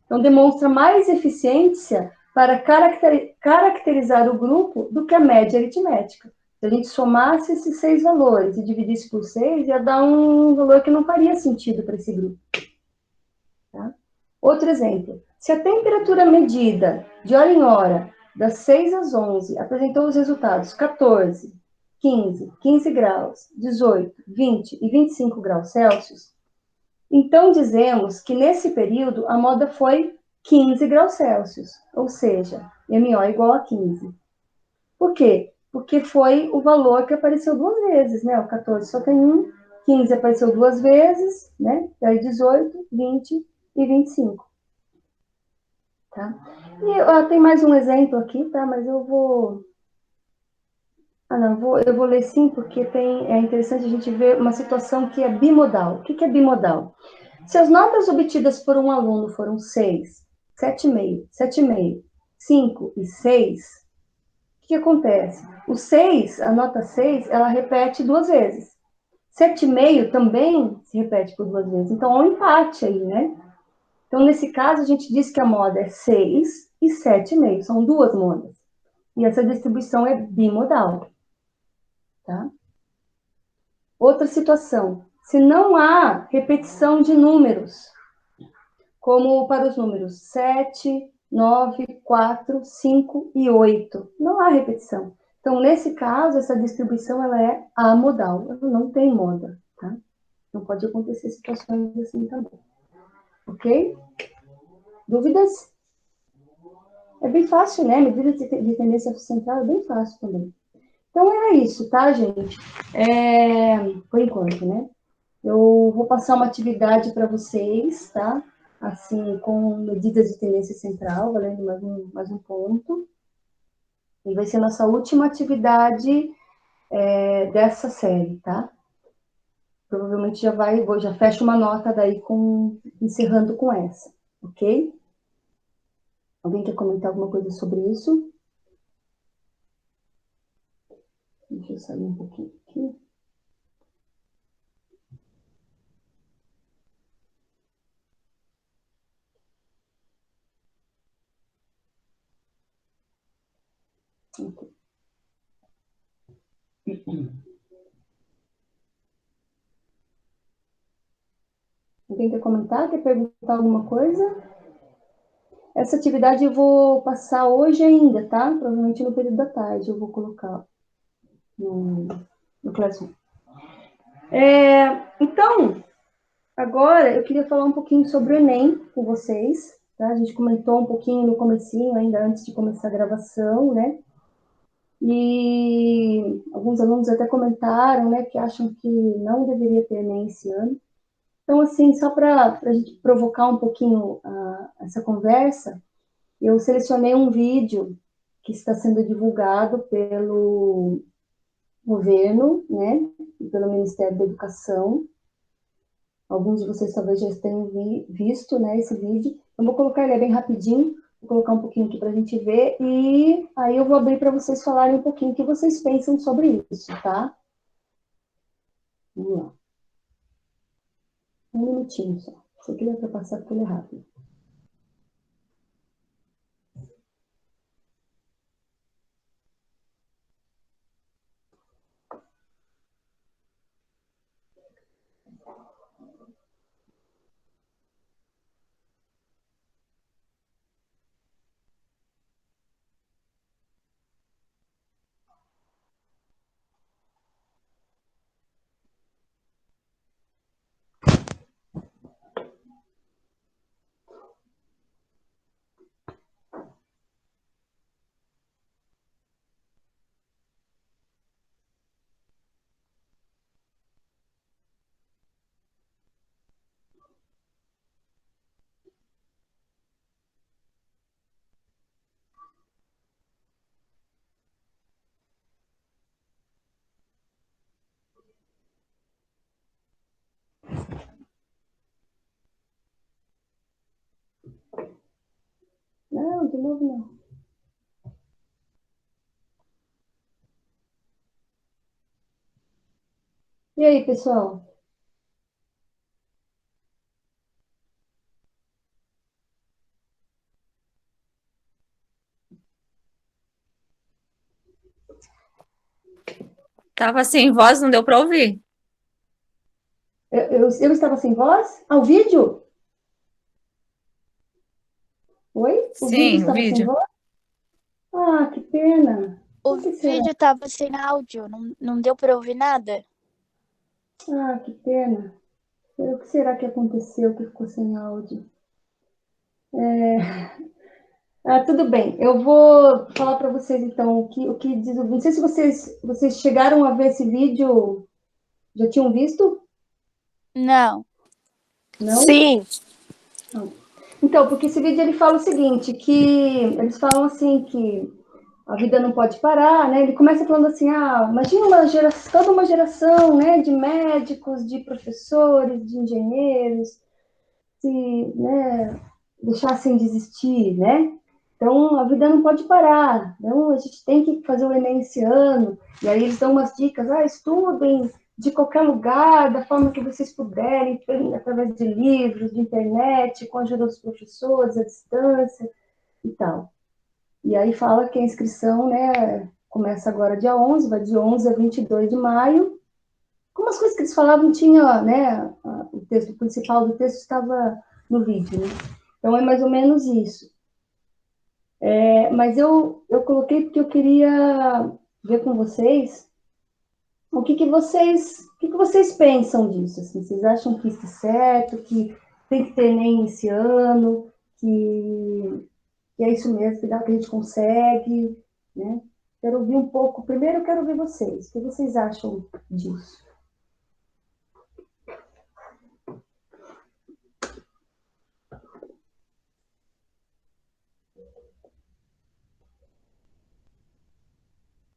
Então, demonstra mais eficiência para caracterizar o grupo do que a média aritmética. Se a gente somasse esses 6 valores e dividisse por 6, ia dar um valor que não faria sentido para esse grupo. Tá? Outro exemplo. Se a temperatura medida de hora em hora, das 6 às 11, apresentou os resultados 14, 15 graus, 18, 20 e 25 graus Celsius, então dizemos que nesse período a moda foi 15 graus Celsius, ou seja, MO igual a 15. Por quê? Porque foi o valor que apareceu 2 vezes, né? O 14 só tem um, 15 apareceu 2 vezes, né? Daí 18, 20 e 25. Tá? E tem mais um exemplo aqui, tá? Mas eu vou... não, eu vou ler sim, porque é interessante a gente ver uma situação que é bimodal. O que é bimodal? Se as notas obtidas por um aluno foram 6, 7,5, 7,5, 5 e 6, o que acontece? O 6, a nota 6, ela repete 2 vezes. 7,5 também se repete por 2 vezes. Então, há um empate aí, né? Então, nesse caso, a gente diz que a moda é 6 e 7,5. São 2 modas. E essa distribuição é bimodal. Tá? Outra situação. Se não há repetição de números, como para os números 7, 9, 4, 5 e 8. Não há repetição. Então, nesse caso, essa distribuição ela é amodal, ela não tem moda, tá? Não pode acontecer situações assim também. Ok? Dúvidas? É bem fácil, né? Medida de tendência central é bem fácil também. Então, era isso, tá, gente? Por enquanto, né? Eu vou passar uma atividade para vocês, tá? Assim, com medidas de tendência central, valendo mais um ponto. E vai ser a nossa última atividade dessa série, tá? Provavelmente já fecho uma nota daí encerrando com essa, ok? Alguém quer comentar alguma coisa sobre isso? Deixa eu sair um pouquinho aqui. Ok. Alguém quer comentar? Quer perguntar alguma coisa? Essa atividade eu vou passar hoje ainda, tá? Provavelmente no período da tarde eu vou colocar no Classroom. Então, agora eu queria falar um pouquinho sobre o Enem com vocês, tá? A gente comentou um pouquinho no comecinho, ainda antes de começar a gravação, né? E alguns alunos até comentaram, né, que acham que não deveria ter Enem esse ano. Então, assim, só para a gente provocar um pouquinho essa conversa, eu selecionei um vídeo que está sendo divulgado pelo governo, né, e pelo Ministério da Educação. Alguns de vocês talvez já tenham visto, né, esse vídeo. Eu vou colocar ele bem rapidinho, vou colocar um pouquinho aqui para a gente ver, e aí eu vou abrir para vocês falarem um pouquinho o que vocês pensam sobre isso, tá? Vamos lá. Um minutinho só. Isso aqui dá para passar porque ele é rápido. Não, de novo não. E aí, pessoal? Tava sem voz, não deu para ouvir. Eu estava sem voz? Ah, o vídeo? Oi? O vídeo Sim, o estava sem vídeo. voz? Ah, que pena. O Por que será? vídeo tava sem áudio, não deu pra ouvir nada. Ah, que pena. O que será que aconteceu que ficou sem áudio? Tudo bem. Eu vou falar para vocês então o que diz. Não sei se vocês chegaram a ver esse vídeo. Já tinham visto? Não. Não? Sim. Não. Então, porque esse vídeo ele fala o seguinte, que eles falam assim que a vida não pode parar, né? Ele começa falando assim, imagina toda uma geração, né, de médicos, de professores, de engenheiros, se, né, deixassem de existir, né? Então, a vida não pode parar. Então, a gente tem que fazer o Enem esse ano. E aí eles dão umas dicas, estudem de qualquer lugar, da forma que vocês puderem, através de livros, de internet, com a ajuda dos professores, à distância e tal. E aí fala que a inscrição, né, começa agora dia 11, vai de 11 a 22 de maio. Como as coisas que eles falavam, tinha, né, o texto principal do texto estava no vídeo, né? Então é mais ou menos isso. Mas eu coloquei porque eu queria ver com vocês o que vocês pensam disso? Assim, vocês acham que isso é certo, que tem que ter Enem esse ano, que é isso mesmo, que dá que a gente consegue, né? Quero ouvir um pouco. Primeiro, eu quero ouvir vocês. O que vocês acham disso?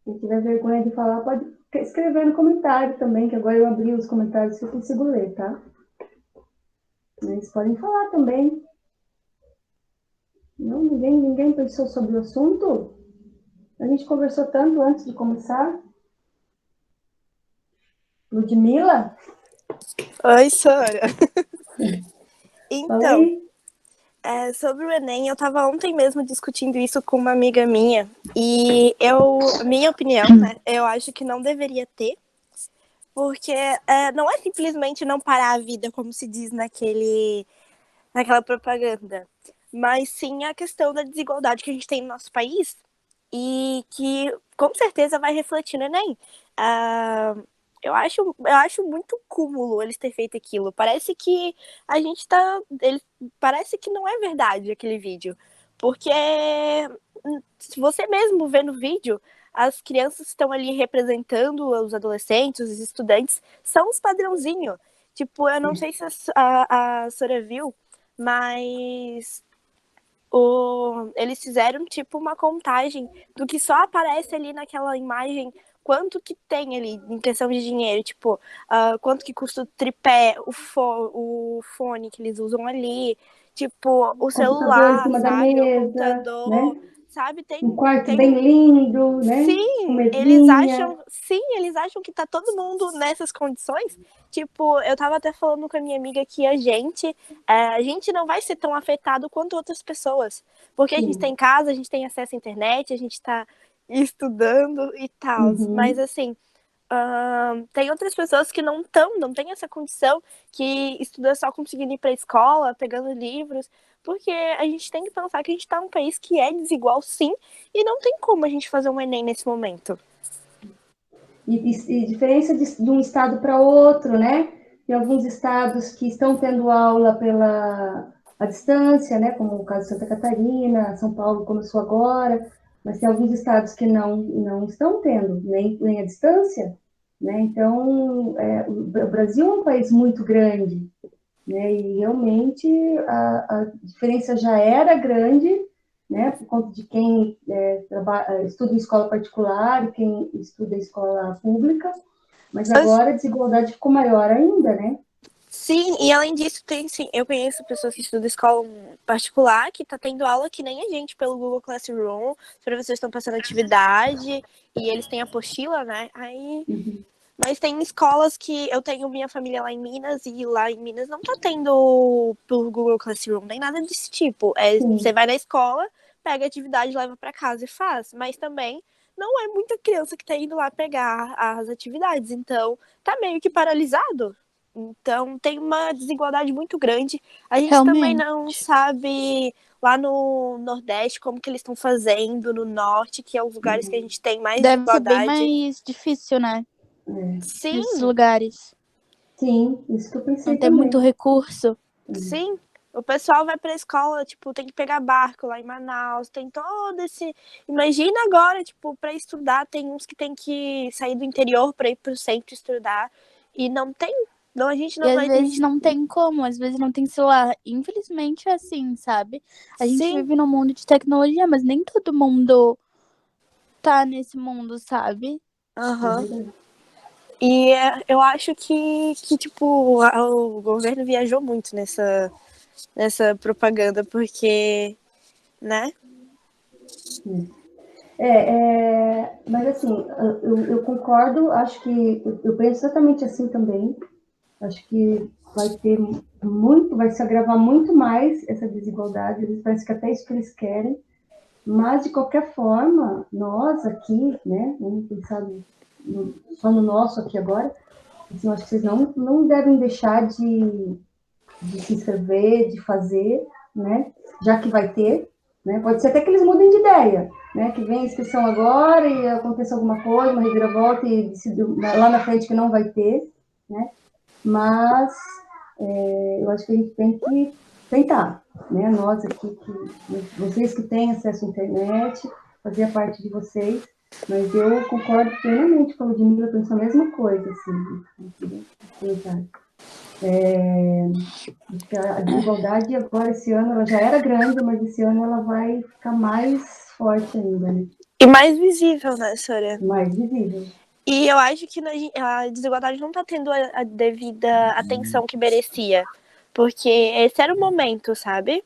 Quem tiver vergonha de falar, pode escrever no comentário também, que agora eu abri os comentários que eu consigo ler, tá? Eles podem falar também. Não, ninguém pensou sobre o assunto? A gente conversou tanto antes de começar. Ludmila? Oi, Sora. Fala Então, aí. sobre o Enem, eu estava ontem mesmo discutindo isso com uma amiga minha. E minha opinião, né? Eu acho que não deveria ter. Porque não é simplesmente não parar a vida, como se diz naquela propaganda. Mas sim a questão da desigualdade que a gente tem no nosso país e que com certeza vai refletir no Enem. Ah, eu acho muito cúmulo eles terem feito aquilo. Parece que a gente tá. Parece que não é verdade aquele vídeo. Porque se você mesmo vê no vídeo, as crianças que estão ali representando os adolescentes, os estudantes, são os padrãozinhos. Tipo, eu não sei se a Sora viu, mas eles fizeram tipo uma contagem do que só aparece ali naquela imagem, quanto que tem ali em questão de dinheiro, tipo, quanto que custa o tripé, o fone que eles usam ali, tipo, o Computador em celular, cima da sabe, o mesa, computador, né? sabe, Um quarto tem bem lindo, né? Com mesinha. Eles acham que tá todo mundo nessas condições. Tipo, eu tava até falando com a minha amiga que a gente não vai ser tão afetado quanto outras pessoas. Porque a gente Sim. tem casa, a gente tem acesso à internet, a gente tá estudando e tal. Mas Uhum. assim, tem outras pessoas que não têm essa condição, que estuda só conseguindo ir pra escola, pegando livros. Porque a gente tem que pensar que a gente tá num país que é desigual, sim, e não tem como a gente fazer um Enem nesse momento. E diferença de um estado para outro, né? Tem alguns estados que estão tendo aula à distância, né? Como o caso de Santa Catarina, São Paulo começou agora, mas tem alguns estados que não estão tendo nem à distância, né? Então, o Brasil é um país muito grande, né? E realmente a diferença já era grande, né? Por conta de quem estuda em escola particular e quem estuda em escola pública, mas agora a desigualdade ficou maior ainda, né? Sim, e além disso, sim, eu conheço pessoas que estudam escola particular que tá tendo aula que nem a gente pelo Google Classroom, os professores estão passando atividade e eles têm apostila, né? Mas tem escolas que eu tenho minha família lá em Minas e lá em Minas não tá tendo pelo Google Classroom, nem nada desse tipo. Você Sim. vai na escola, pega a atividade, leva para casa e faz. Mas também não é muita criança que tá indo lá pegar as atividades, então tá meio que paralisado. Então tem uma desigualdade muito grande. A gente também Realmente. não sabe lá no Nordeste como que eles estão fazendo, no Norte, que é os lugares que a gente tem mais Deve ser bem desigualdade. mais difícil, né? Sim, Nesses lugares. Sim, isso que eu pensei Não tem também. muito recurso. sim. O pessoal vai pra escola, tipo, tem que pegar barco lá em Manaus, tem todo esse... Imagina agora, tipo, pra estudar, tem uns que tem que sair do interior pra ir pro centro estudar, e não tem... Não, a gente E não às vai... vezes não tem como, às vezes não tem celular. Infelizmente é assim, sabe? A gente Sim, vive num mundo de tecnologia, mas nem todo mundo tá nesse mundo, sabe? aham. E eu acho que tipo, o governo viajou muito nessa propaganda, porque, né? Mas assim, eu concordo, acho que eu penso exatamente assim também. Acho que vai ter muito, vai se agravar muito mais essa desigualdade. Eles parece que até isso que eles querem. Mas de qualquer forma, nós aqui, né, vamos pensar só no nosso aqui agora. Assim, eu acho que vocês não devem deixar de se inscrever, de fazer, né? Já que vai ter, né? Pode ser até que eles mudem de ideia, né? Que venha a inscrição agora e aconteça alguma coisa, uma reviravolta e decidiu lá na frente que não vai ter, né? Mas eu acho que a gente tem que tentar, né? Nós aqui, vocês que têm acesso à internet, fazer a parte de vocês, mas eu concordo plenamente com a Ludmilla, eu penso a mesma coisa, assim, a desigualdade agora, esse ano, ela já era grande, mas esse ano ela vai ficar mais forte ainda, né? E mais visível, né, Sônia? Mais visível. E eu acho que a desigualdade não tá tendo a devida atenção que merecia. Porque esse era o momento, sabe?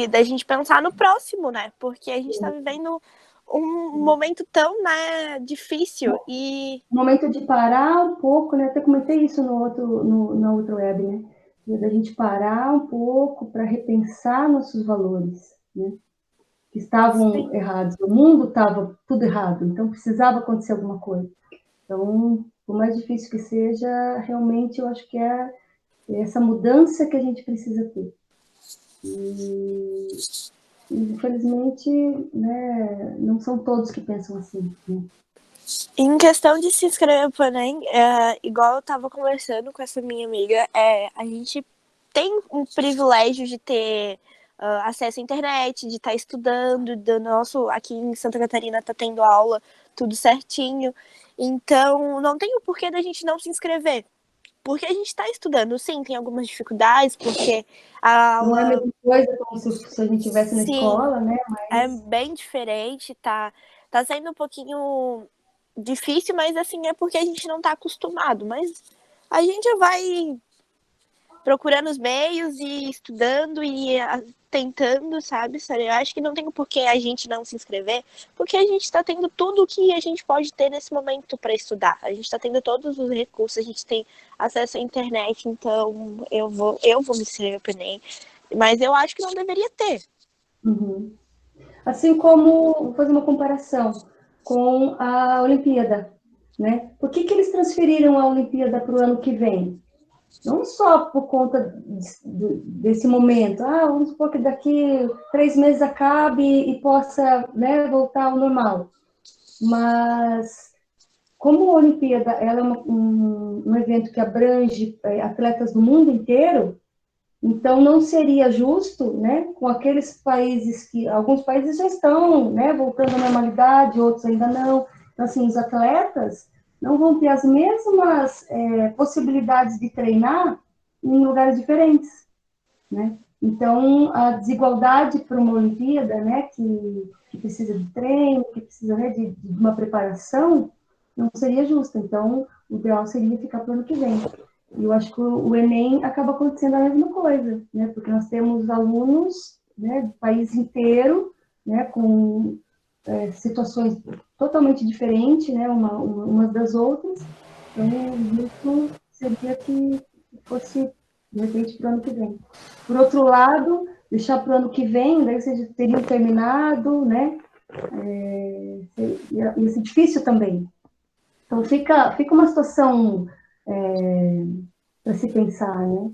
Da gente pensar no próximo, né? Porque a gente tá vivendo um momento tão, né, difícil e... Momento de parar um pouco, né? Até comentei isso na outra web, né? Da gente parar um pouco para repensar nossos valores, né? Que estavam errados. O mundo estava tudo errado, então precisava acontecer alguma coisa. Então, por mais difícil que seja, realmente eu acho que é essa mudança que a gente precisa ter. E infelizmente, né, não são todos que pensam assim, né? Em questão de se inscrever para o Enem, igual eu estava conversando com essa minha amiga, a gente tem um privilégio de ter acesso à internet, de estar estudando, aqui em Santa Catarina está tendo aula, tudo certinho. Então, não tem o porquê da gente não se inscrever. Porque a gente está estudando, sim, tem algumas dificuldades, porque a aula... Não é a mesma coisa como se a gente estivesse na escola, né? É bem diferente, tá sendo um pouquinho difícil, mas assim, é porque a gente não tá acostumado. Mas a gente já vai procurando os meios e estudando e tentando, sabe? Eu acho que não tem por que a gente não se inscrever, porque a gente está tendo tudo o que a gente pode ter nesse momento para estudar. A gente está tendo todos os recursos, a gente tem acesso à internet, então eu vou me inscrever para o Enem. Mas eu acho que não deveria ter. Uhum. Assim como, vou fazer uma comparação com a Olimpíada, né? Por que eles transferiram a Olimpíada para o ano que vem? Não só por conta desse momento, vamos supor que daqui 3 meses acabe e possa, né, voltar ao normal. Mas como a Olimpíada ela é um evento que abrange atletas do mundo inteiro, então não seria justo, né, com aqueles países que alguns países já estão, né, voltando à normalidade, outros ainda não. Então assim, os atletas não vão ter as mesmas possibilidades de treinar em lugares diferentes, né? Então a desigualdade para uma Olimpíada, né, que precisa de treino, que precisa, né, de uma preparação, não seria justa. Então o ideal seria ficar para o ano que vem. E eu acho que o Enem acaba acontecendo a mesma coisa, né? Porque nós temos alunos, né, do país inteiro, né, com situações totalmente diferentes, né, umas das outras. Então, o justo seria que fosse, de repente, para o ano que vem. Por outro lado, deixar para o ano que vem, daí vocês teriam terminado, né, ia ser difícil também. Então, fica uma situação para se pensar, né?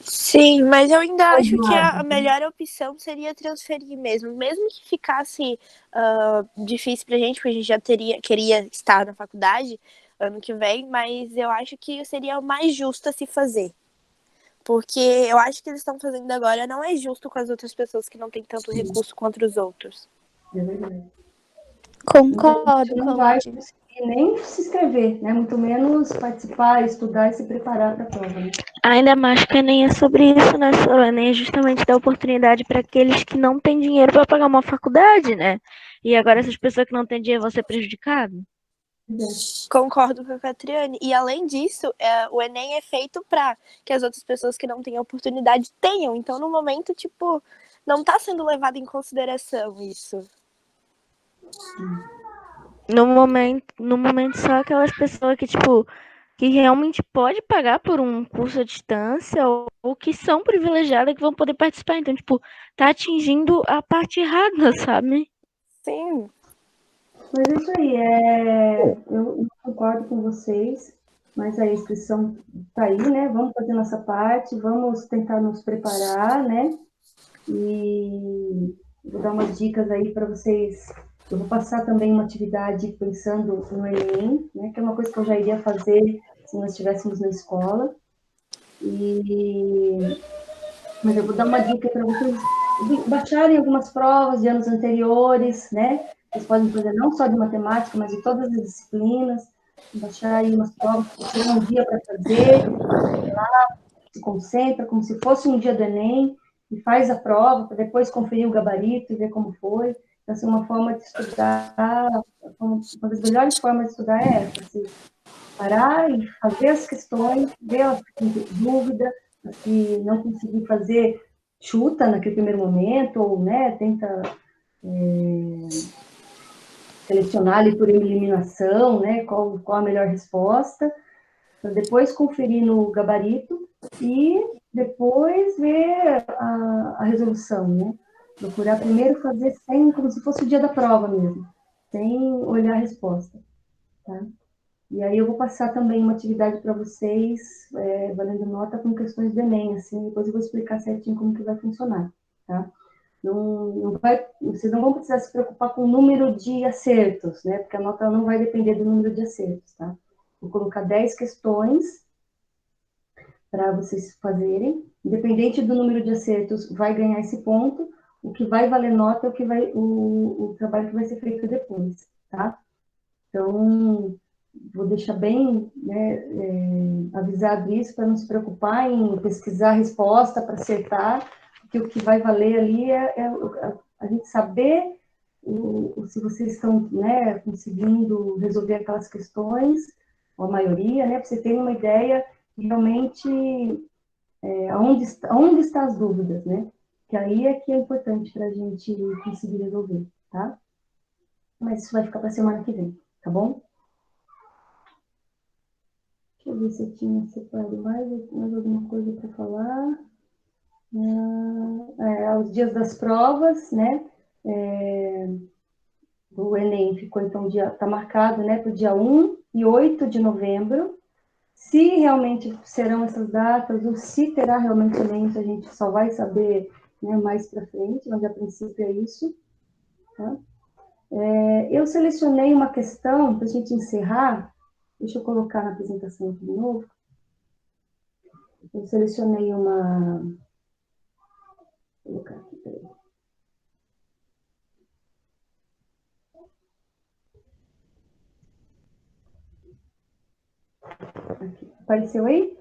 Sim, mas eu ainda acho que a Exato. melhor opção seria transferir mesmo que ficasse difícil pra gente, porque a gente já queria estar na faculdade ano que vem, mas eu acho que seria o mais justo a se fazer. Porque eu acho que eles estão fazendo agora não é justo com as outras pessoas que não têm tanto recurso quanto os outros. É verdade. Concordo, Não vai Colade. conseguir nem se inscrever, né? Muito menos participar, estudar e se preparar para a prova, né? Ainda mais que nem é sobre isso, né, Solane? É justamente dar oportunidade para aqueles que não têm dinheiro para pagar uma faculdade, né? E agora essas pessoas que não têm dinheiro vão ser prejudicadas? Concordo com a Catriane. E além disso, o Enem é feito para que as outras pessoas que não têm oportunidade tenham. Então, no momento, tipo, não está sendo levado em consideração isso. No momento só aquelas pessoas que, tipo, que realmente pode pagar por um curso à distância ou que são privilegiadas que vão poder participar. Então, tipo, tá atingindo a parte errada, sabe? Sim. Mas é isso aí, eu concordo com vocês, mas a inscrição está aí, né? Vamos fazer nossa parte, vamos tentar nos preparar, né? E vou dar umas dicas aí para vocês. Eu vou passar também uma atividade pensando no Enem, né? Que é uma coisa que eu já iria fazer se nós estivéssemos na escola. Mas eu vou dar uma dica para vocês baixarem algumas provas de anos anteriores, né? Vocês podem fazer não só de matemática, mas de todas as disciplinas. Baixar aí umas provas, tirar um dia para fazer, lá, se concentra, como se fosse um dia do Enem, e faz a prova, para depois conferir o gabarito e ver como foi. Então, assim, uma forma de estudar, uma das melhores formas de estudar é essa, assim, parar e fazer as questões, ver as que tem dúvida, se não conseguir fazer, chuta naquele primeiro momento, ou, né, tenta selecionar ali por eliminação, né, qual a melhor resposta, para depois conferir no gabarito e depois ver a resolução, né? Procurar primeiro fazer como se fosse o dia da prova mesmo, sem olhar a resposta, tá? E aí eu vou passar também uma atividade para vocês, valendo nota com questões do Enem, assim, depois eu vou explicar certinho como que vai funcionar, tá? Vocês não vão precisar se preocupar com o número de acertos, né? Porque a nota não vai depender do número de acertos, tá? Vou colocar 10 questões para vocês fazerem. Independente do número de acertos, vai ganhar esse ponto. O que vai valer nota é o trabalho que vai ser feito depois, tá? Então, vou deixar bem, né, avisado isso, para não se preocupar em pesquisar a resposta para acertar, porque o que vai valer ali é a gente saber se vocês estão, né, conseguindo resolver aquelas questões, ou a maioria, né, para você ter uma ideia realmente onde estão as dúvidas, né? Que aí é que é importante para a gente conseguir resolver, tá? Mas isso vai ficar para a semana que vem, tá bom? Deixa eu ver se eu tinha separado mais alguma coisa para falar. Os dias das provas, né? O Enem ficou, então, está marcado, né, para o dia 1 e 8 de novembro. Se realmente serão essas datas, ou se terá realmente Enem, a gente só vai saber, né, mais para frente, mas a princípio é isso. Tá? Eu selecionei uma questão para a gente encerrar. Deixa eu colocar na apresentação aqui de novo. Eu selecionei uma. Vou colocar aqui, peraí. Aqui. Apareceu aí?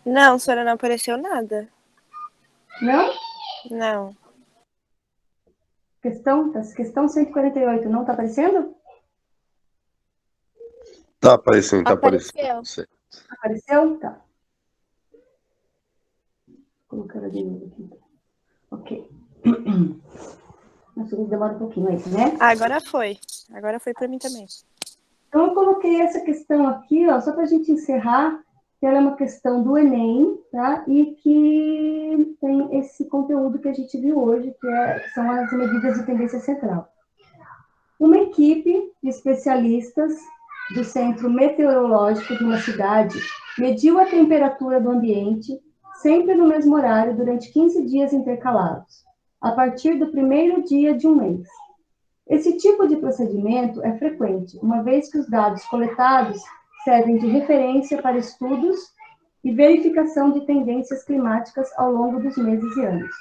Não, senhora, não apareceu nada. Não? Não. Questão 148, não está aparecendo? Tá aparecendo, tá Apareceu. aparecendo. Apareceu? Tá. Vou colocar ela de novo aqui. Ok. Nossa, demora um pouquinho aí, né? Agora foi. Agora foi para mim também. Então, eu coloquei essa questão aqui, ó, só para a gente encerrar, que ela é uma questão do Enem, tá? E que tem esse conteúdo que a gente viu hoje, que são as medidas de tendência central. Uma equipe de especialistas do Centro Meteorológico de uma cidade mediu a temperatura do ambiente sempre no mesmo horário durante 15 dias intercalados, a partir do primeiro dia de um mês. Esse tipo de procedimento é frequente, uma vez que os dados coletados servem de referência para estudos e verificação de tendências climáticas ao longo dos meses e anos.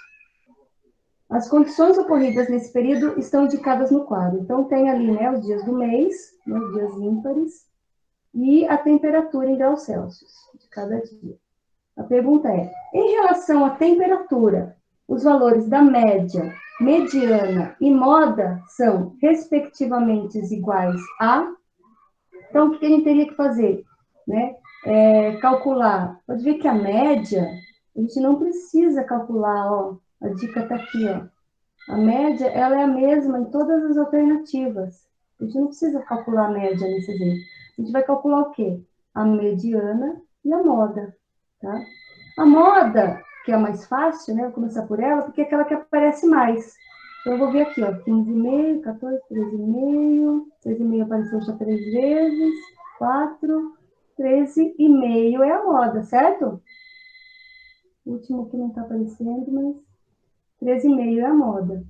As condições ocorridas nesse período estão indicadas no quadro. Então, tem ali, né, os dias do mês, né, os dias ímpares, e a temperatura em graus Celsius de cada dia. A pergunta é, em relação à temperatura, os valores da média, mediana e moda são, respectivamente, iguais a... Então, o que a gente teria que fazer? Né? Calcular. Pode ver que a média, a gente não precisa calcular, ó, a dica está aqui, ó. A média, ela é a mesma em todas as alternativas. A gente não precisa calcular a média nesse exemplo. A gente vai calcular o quê? A mediana e a moda, tá? A moda, que é a mais fácil, né? Vou começar por ela, porque é aquela que aparece mais. Então, eu vou ver aqui, ó, 15,5, 14, 13,5, 13,5 apareceu já 3 vezes, 4, 13,5 é a moda, certo? O último aqui não está aparecendo, mas 13,5 é a moda.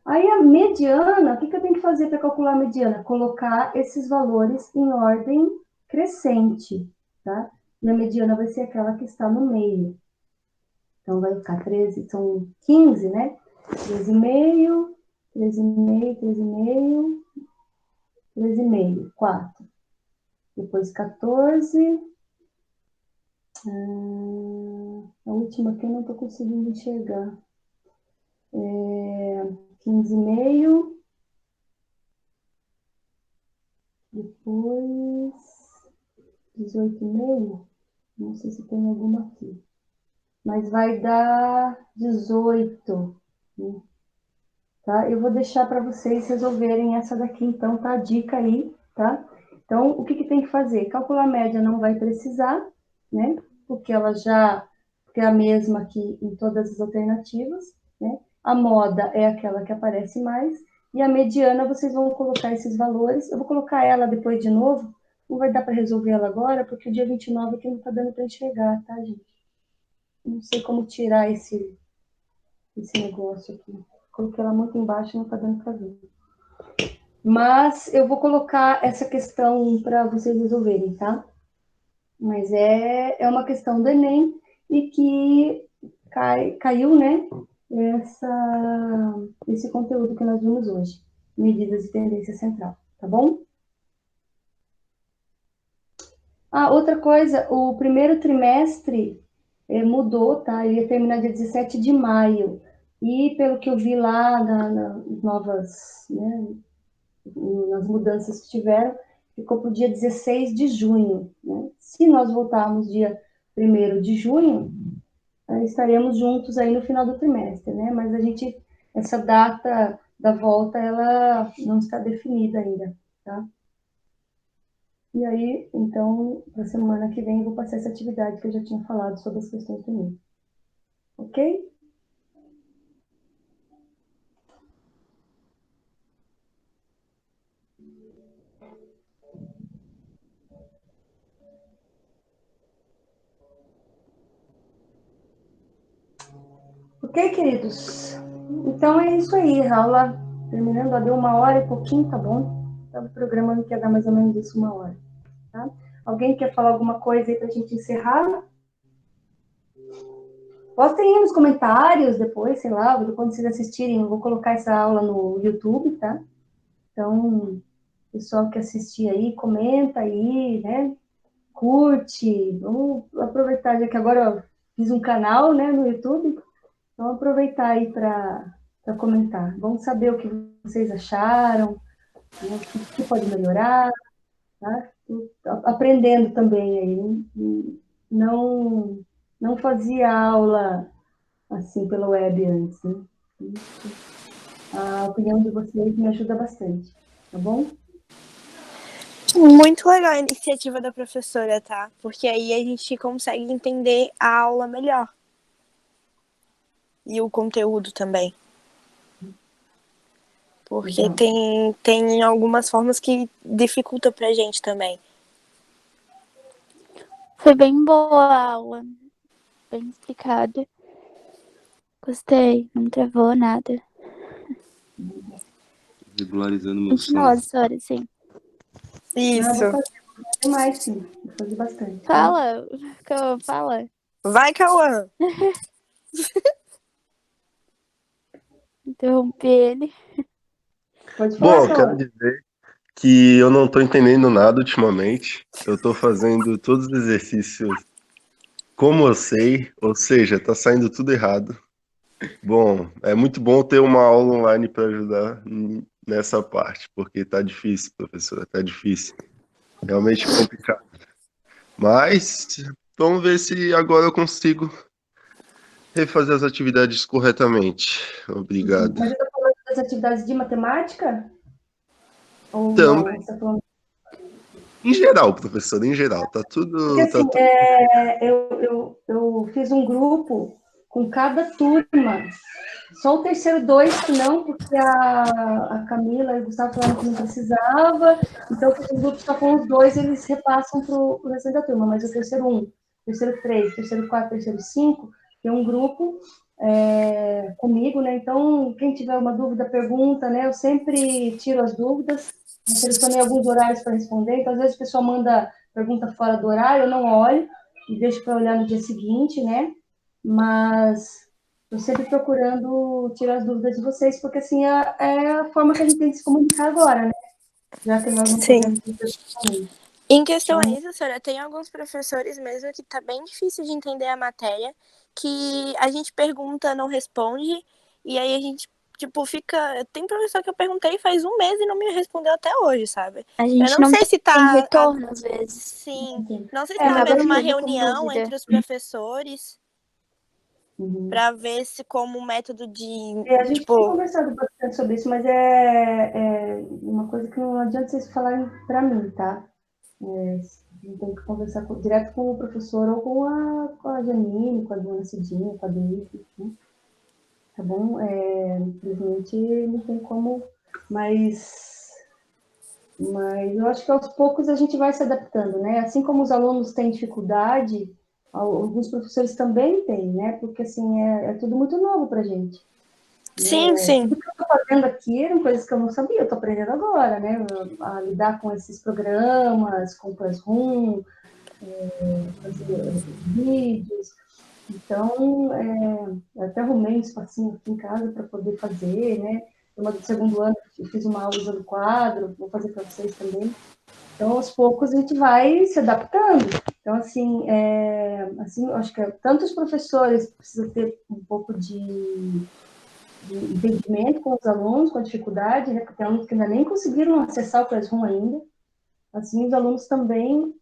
Aí a mediana, o que eu tenho que fazer para calcular a mediana? Colocar esses valores em ordem crescente, tá? E a mediana vai ser aquela que está no meio. Então, vai ficar 13, são 15, né? 13,5, 13,5, 13,5, 13,5, 4. Depois 14. A última aqui eu não estou conseguindo enxergar. 15,5. Depois 18,5. Não sei se tem alguma aqui. Mas vai dar 18. Né? Tá? Eu vou deixar para vocês resolverem essa daqui, então, tá? A dica aí, tá? Então, o que tem que fazer? Calcular a média não vai precisar, né? Porque porque é a mesma aqui em todas as alternativas, né? A moda é aquela que aparece mais, e a mediana vocês vão colocar esses valores. Eu vou colocar ela depois de novo, não vai dar para resolver ela agora, porque o dia 29 aqui não tá dando para enxergar, tá, gente? Não sei como tirar esse negócio aqui. Coloquei ela muito embaixo e não tá dando para ver. Mas eu vou colocar essa questão para vocês resolverem, tá? Mas é uma questão do Enem e que caiu, né? Esse conteúdo que nós vimos hoje. Medidas de tendência central, tá bom? Outra coisa, o primeiro trimestre mudou, tá? Ele ia terminar dia 17 de maio. E pelo que eu vi lá nas novas, né, nas mudanças que tiveram, ficou para o dia 16 de junho. Né? Se nós voltarmos dia 1º de junho, estaremos juntos aí no final do trimestre, né? Mas essa data da volta, ela não está definida ainda, tá? E aí, então, na semana que vem, eu vou passar essa atividade que eu já tinha falado sobre as questões do Enem. Ok? Ok, queridos? Então é isso aí, a aula terminando, deu 1h e pouquinho, tá bom? Estava programando que ia dar mais ou menos isso, 1h, tá? Alguém quer falar alguma coisa aí pra gente encerrar? Postem aí nos comentários depois, sei lá, quando vocês assistirem, eu vou colocar essa aula no YouTube, tá? Então, pessoal que assistir aí, comenta aí, né? Curte, vamos aproveitar, já que agora eu fiz um canal, né, no YouTube, vamos aproveitar aí para comentar. Vamos saber o que vocês acharam, né, o que pode melhorar, tá? Aprendendo também aí. Não fazia aula assim pela web antes, né? A opinião de vocês me ajuda bastante, tá bom? Muito legal a iniciativa da professora, tá? Porque aí a gente consegue entender a aula melhor. E o conteúdo também. Porque Legal. tem algumas formas que dificulta pra gente também. Foi bem boa a aula. Bem explicada. Gostei. Não travou nada. Regularizando meu Continua, som. Sora, sim. Não, eu Isso. vou fazer mais, sim. Vou fazer bastante. Tá? Fala. Fala. Vai, Cauã! Interrompi ele. Pode Bom, falar, eu quero Cauã. dizer que eu não tô entendendo nada ultimamente. Eu tô fazendo todos os exercícios como eu sei, ou seja, tá saindo tudo errado. Bom, é muito bom ter uma aula online para ajudar nessa parte, porque tá difícil, professora, tá difícil. Realmente complicado. Mas vamos ver se agora eu consigo refazer as atividades corretamente. Obrigado. Mas eu estou falando das atividades de matemática? Ou não? Também, Você está falando... em geral, professor, em geral, Porque tá assim, tudo. eu fiz um grupo com cada turma. Só o terceiro dois que não, porque a Camila e o Gustavo falaram que não precisava. Então, eu fiz um grupo só com os dois, eles repassam para o restante da turma. Mas o terceiro um, terceiro três, terceiro quatro, terceiro cinco, tem um grupo comigo, né? Então, quem tiver uma dúvida, pergunta, né? Eu sempre tiro as dúvidas. Eu selecionei alguns horários para responder. Então, às vezes, a pessoa manda pergunta fora do horário, eu não olho e deixo para olhar no dia seguinte, né? Mas estou sempre procurando tirar as dúvidas de vocês, porque assim é a forma que a gente tem de se comunicar agora, né? Já que nós não Sim. podemos ir pessoalmente. Em questão a Então, isso, senhora, tem alguns professores mesmo que tá bem difícil de entender a matéria, que a gente pergunta, não responde, e aí a gente, tipo, fica... Tem professor que eu perguntei faz um mês e não me respondeu até hoje, sabe? A Eu gente não não sei se tem tá... retorno, às vezes. Sim, enfim. não sei se tá Acaba havendo uma ficando com reunião dúvida. entre os professores Uhum. pra ver se como método de, A gente tem tipo... conversado bastante sobre isso, mas é uma coisa que não adianta vocês falarem para mim, tá? A gente tem que conversar direto com o professor ou com a Janine, com a Dona Cidinha, com a Denise, enfim. Tá bom? Infelizmente não tem como, mas eu acho que aos poucos a gente vai se adaptando, né? Assim como os alunos têm dificuldade, alguns professores também têm, né? Porque assim é tudo muito novo para a gente. Sim, sim. Tudo que eu estou fazendo aqui eram coisas que eu não sabia, eu estou aprendendo agora, né? A lidar com esses programas, com o Classroom, fazer vídeos. Então, eu até arrumei um espacinho aqui em casa para poder fazer, né? Turma do segundo ano, eu fiz uma aula usando quadro, vou fazer para vocês também. Então, aos poucos, a gente vai se adaptando. Então, assim, eu acho que tanto os professores precisam ter um pouco de entendimento com os alunos, com a dificuldade, né? Porque tem alunos que ainda nem conseguiram acessar o Classroom ainda. Assim, os alunos também,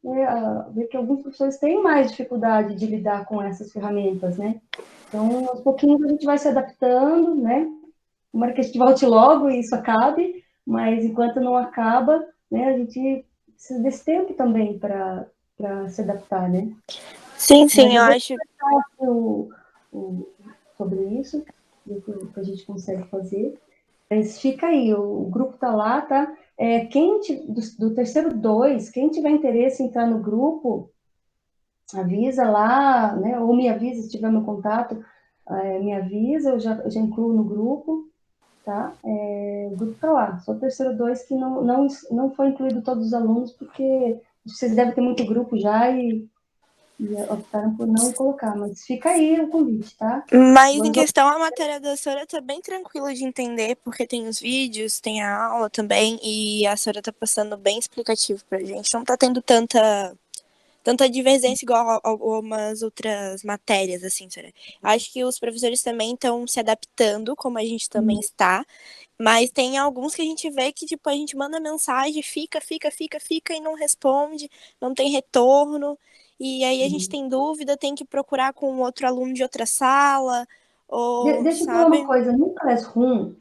ver que alguns professores têm mais dificuldade de lidar com essas ferramentas, né? Então, aos pouquinhos a gente vai se adaptando, né? Tomara que a gente volte logo e isso acabe, mas enquanto não acaba, né, a gente precisa desse tempo também para se adaptar, né? Sim, Mas sim, eu eu vou acho... conversar sobre isso, ver o que a gente consegue fazer. Mas fica aí, o grupo tá lá, tá? Do terceiro dois, quem tiver interesse em entrar no grupo, avisa lá, né? Ou me avisa se tiver meu contato, me avisa, eu já incluo no grupo, tá? O grupo tá lá, só o terceiro dois que não foi incluído todos os alunos, porque vocês devem ter muito grupo já e optaram por não colocar, mas fica aí o convite, tá? Mas em Vamos... questão, a matéria da Sora tá bem tranquila de entender, porque tem os vídeos, tem a aula também, e a Sora tá passando bem explicativo pra gente. Não tá tendo tanta divergência igual a algumas outras matérias, assim, Sora. Acho que os professores também estão se adaptando, como a gente também está, mas tem alguns que a gente vê que, tipo, a gente manda mensagem, fica, e não responde, não tem retorno. E aí a gente tem dúvida, tem que procurar com outro aluno de outra sala, ou, Deixa eu falar uma sabe? coisa, no Classroom,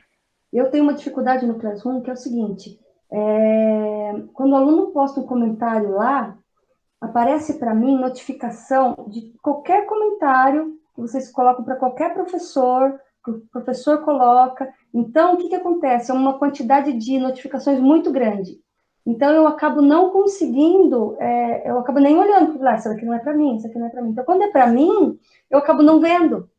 eu tenho uma dificuldade no Classroom que é o seguinte, Quando o aluno posta um comentário lá, aparece para mim notificação de qualquer comentário que vocês colocam para qualquer professor, que o professor coloca. Então, o que acontece? É uma quantidade de notificações muito grande. Então, eu acabo não conseguindo, eu acabo nem olhando, porque isso aqui não é para mim, isso aqui não é para mim. Então, quando é para mim, eu acabo não vendo.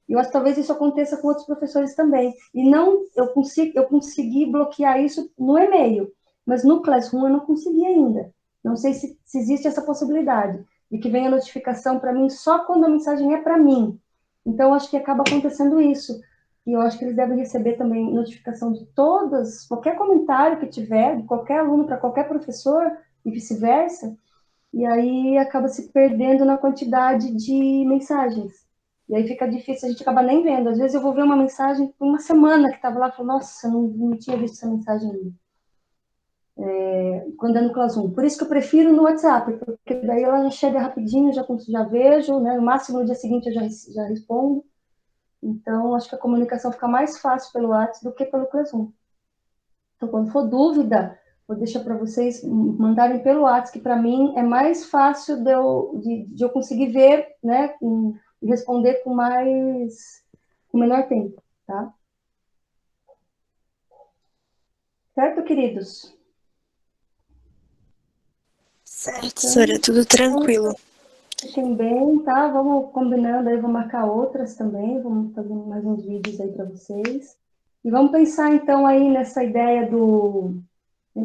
Eu acho que talvez isso aconteça com outros professores também. E não, eu consegui bloquear isso no e-mail, mas no Classroom eu não consegui ainda. Não sei se existe essa possibilidade de que venha notificação para mim só quando a mensagem é para mim. Então, acho que acaba acontecendo isso. E eu acho que eles devem receber também notificação de todas, qualquer comentário que tiver, de qualquer aluno para qualquer professor, e vice-versa. E aí acaba se perdendo na quantidade de mensagens. E aí fica difícil, a gente acaba nem vendo. Às vezes eu vou ver uma mensagem por uma semana que estava lá, e falo, nossa, não tinha visto essa mensagem ainda. Quando é no Classroom. Por isso que eu prefiro no WhatsApp, porque daí ela já chega rapidinho, já vejo, né? No máximo no dia seguinte eu já respondo. Então, acho que a comunicação fica mais fácil pelo WhatsApp do que pelo Classroom. Então, quando for dúvida, vou deixar para vocês mandarem pelo WhatsApp, que para mim é mais fácil de eu conseguir ver, né, e responder com menor tempo, tá? Certo, queridos? Certo, Então, Sora, tudo tranquilo. fiquem bem, tá? Vamos combinando aí, vou marcar outras também, vamos fazer mais uns vídeos aí para vocês. E vamos pensar, então, aí nessa ideia do...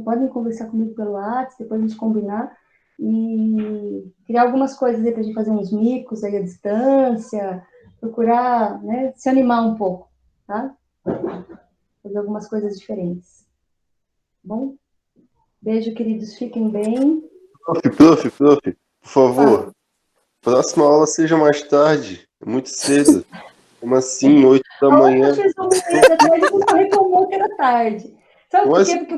Podem conversar comigo pelo WhatsApp, depois a gente combinar e criar algumas coisas aí para a gente fazer uns micos aí à distância, procurar, né, se animar um pouco, tá? Fazer algumas coisas diferentes. Bom? Beijo, queridos, fiquem bem. Prof, por favor, Fala. próxima aula seja mais tarde, é muito cedo. Como assim, 8 da A outra manhã? fez uma meia da tarde e você reclamou que era tarde. Sabe por Mas, quê? Porque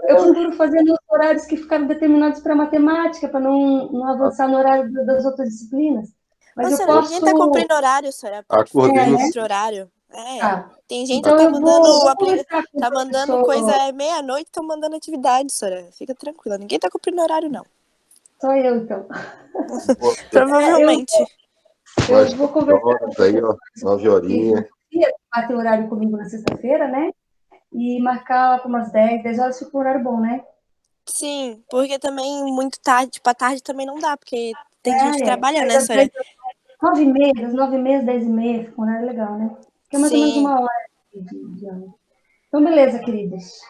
eu procuro fazer nos horários que ficaram determinados para matemática, para não avançar no horário das outras disciplinas. Mas Ô, eu Sora, ninguém tá posso... cumprindo horário, Sora. Pode acordei fazer no... em outro horário. É. Tá. Tem gente que Então tá eu mandando vou conversar com o tá mandando professor, coisa meia-noite, estão mandando atividade, Sora. Fica tranquila, ninguém tá cumprindo horário, não. só eu então. Eu, Provavelmente. mais eu vou 9 conversar com horas o aí, professor ó, 9 de horinhas. filosofia, bater o horário comigo na sexta-feira, né? E marcar lá para umas 10 horas, fica um horário bom, né? Sim, porque também muito tarde, tipo, à tarde também não dá, porque tem gente trabalhando, Aí né, das 10, Sora? 9h30, das 9h30 às 10h30, fica um horário legal, né? Fica mais ou menos Sim. uma hora de aula. Então, beleza, queridos.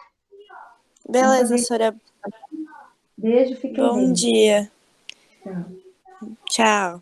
Vamos Beleza, fazer isso. Sora. Beijo, fiquem Bom bem. dia. Tchau. Tchau.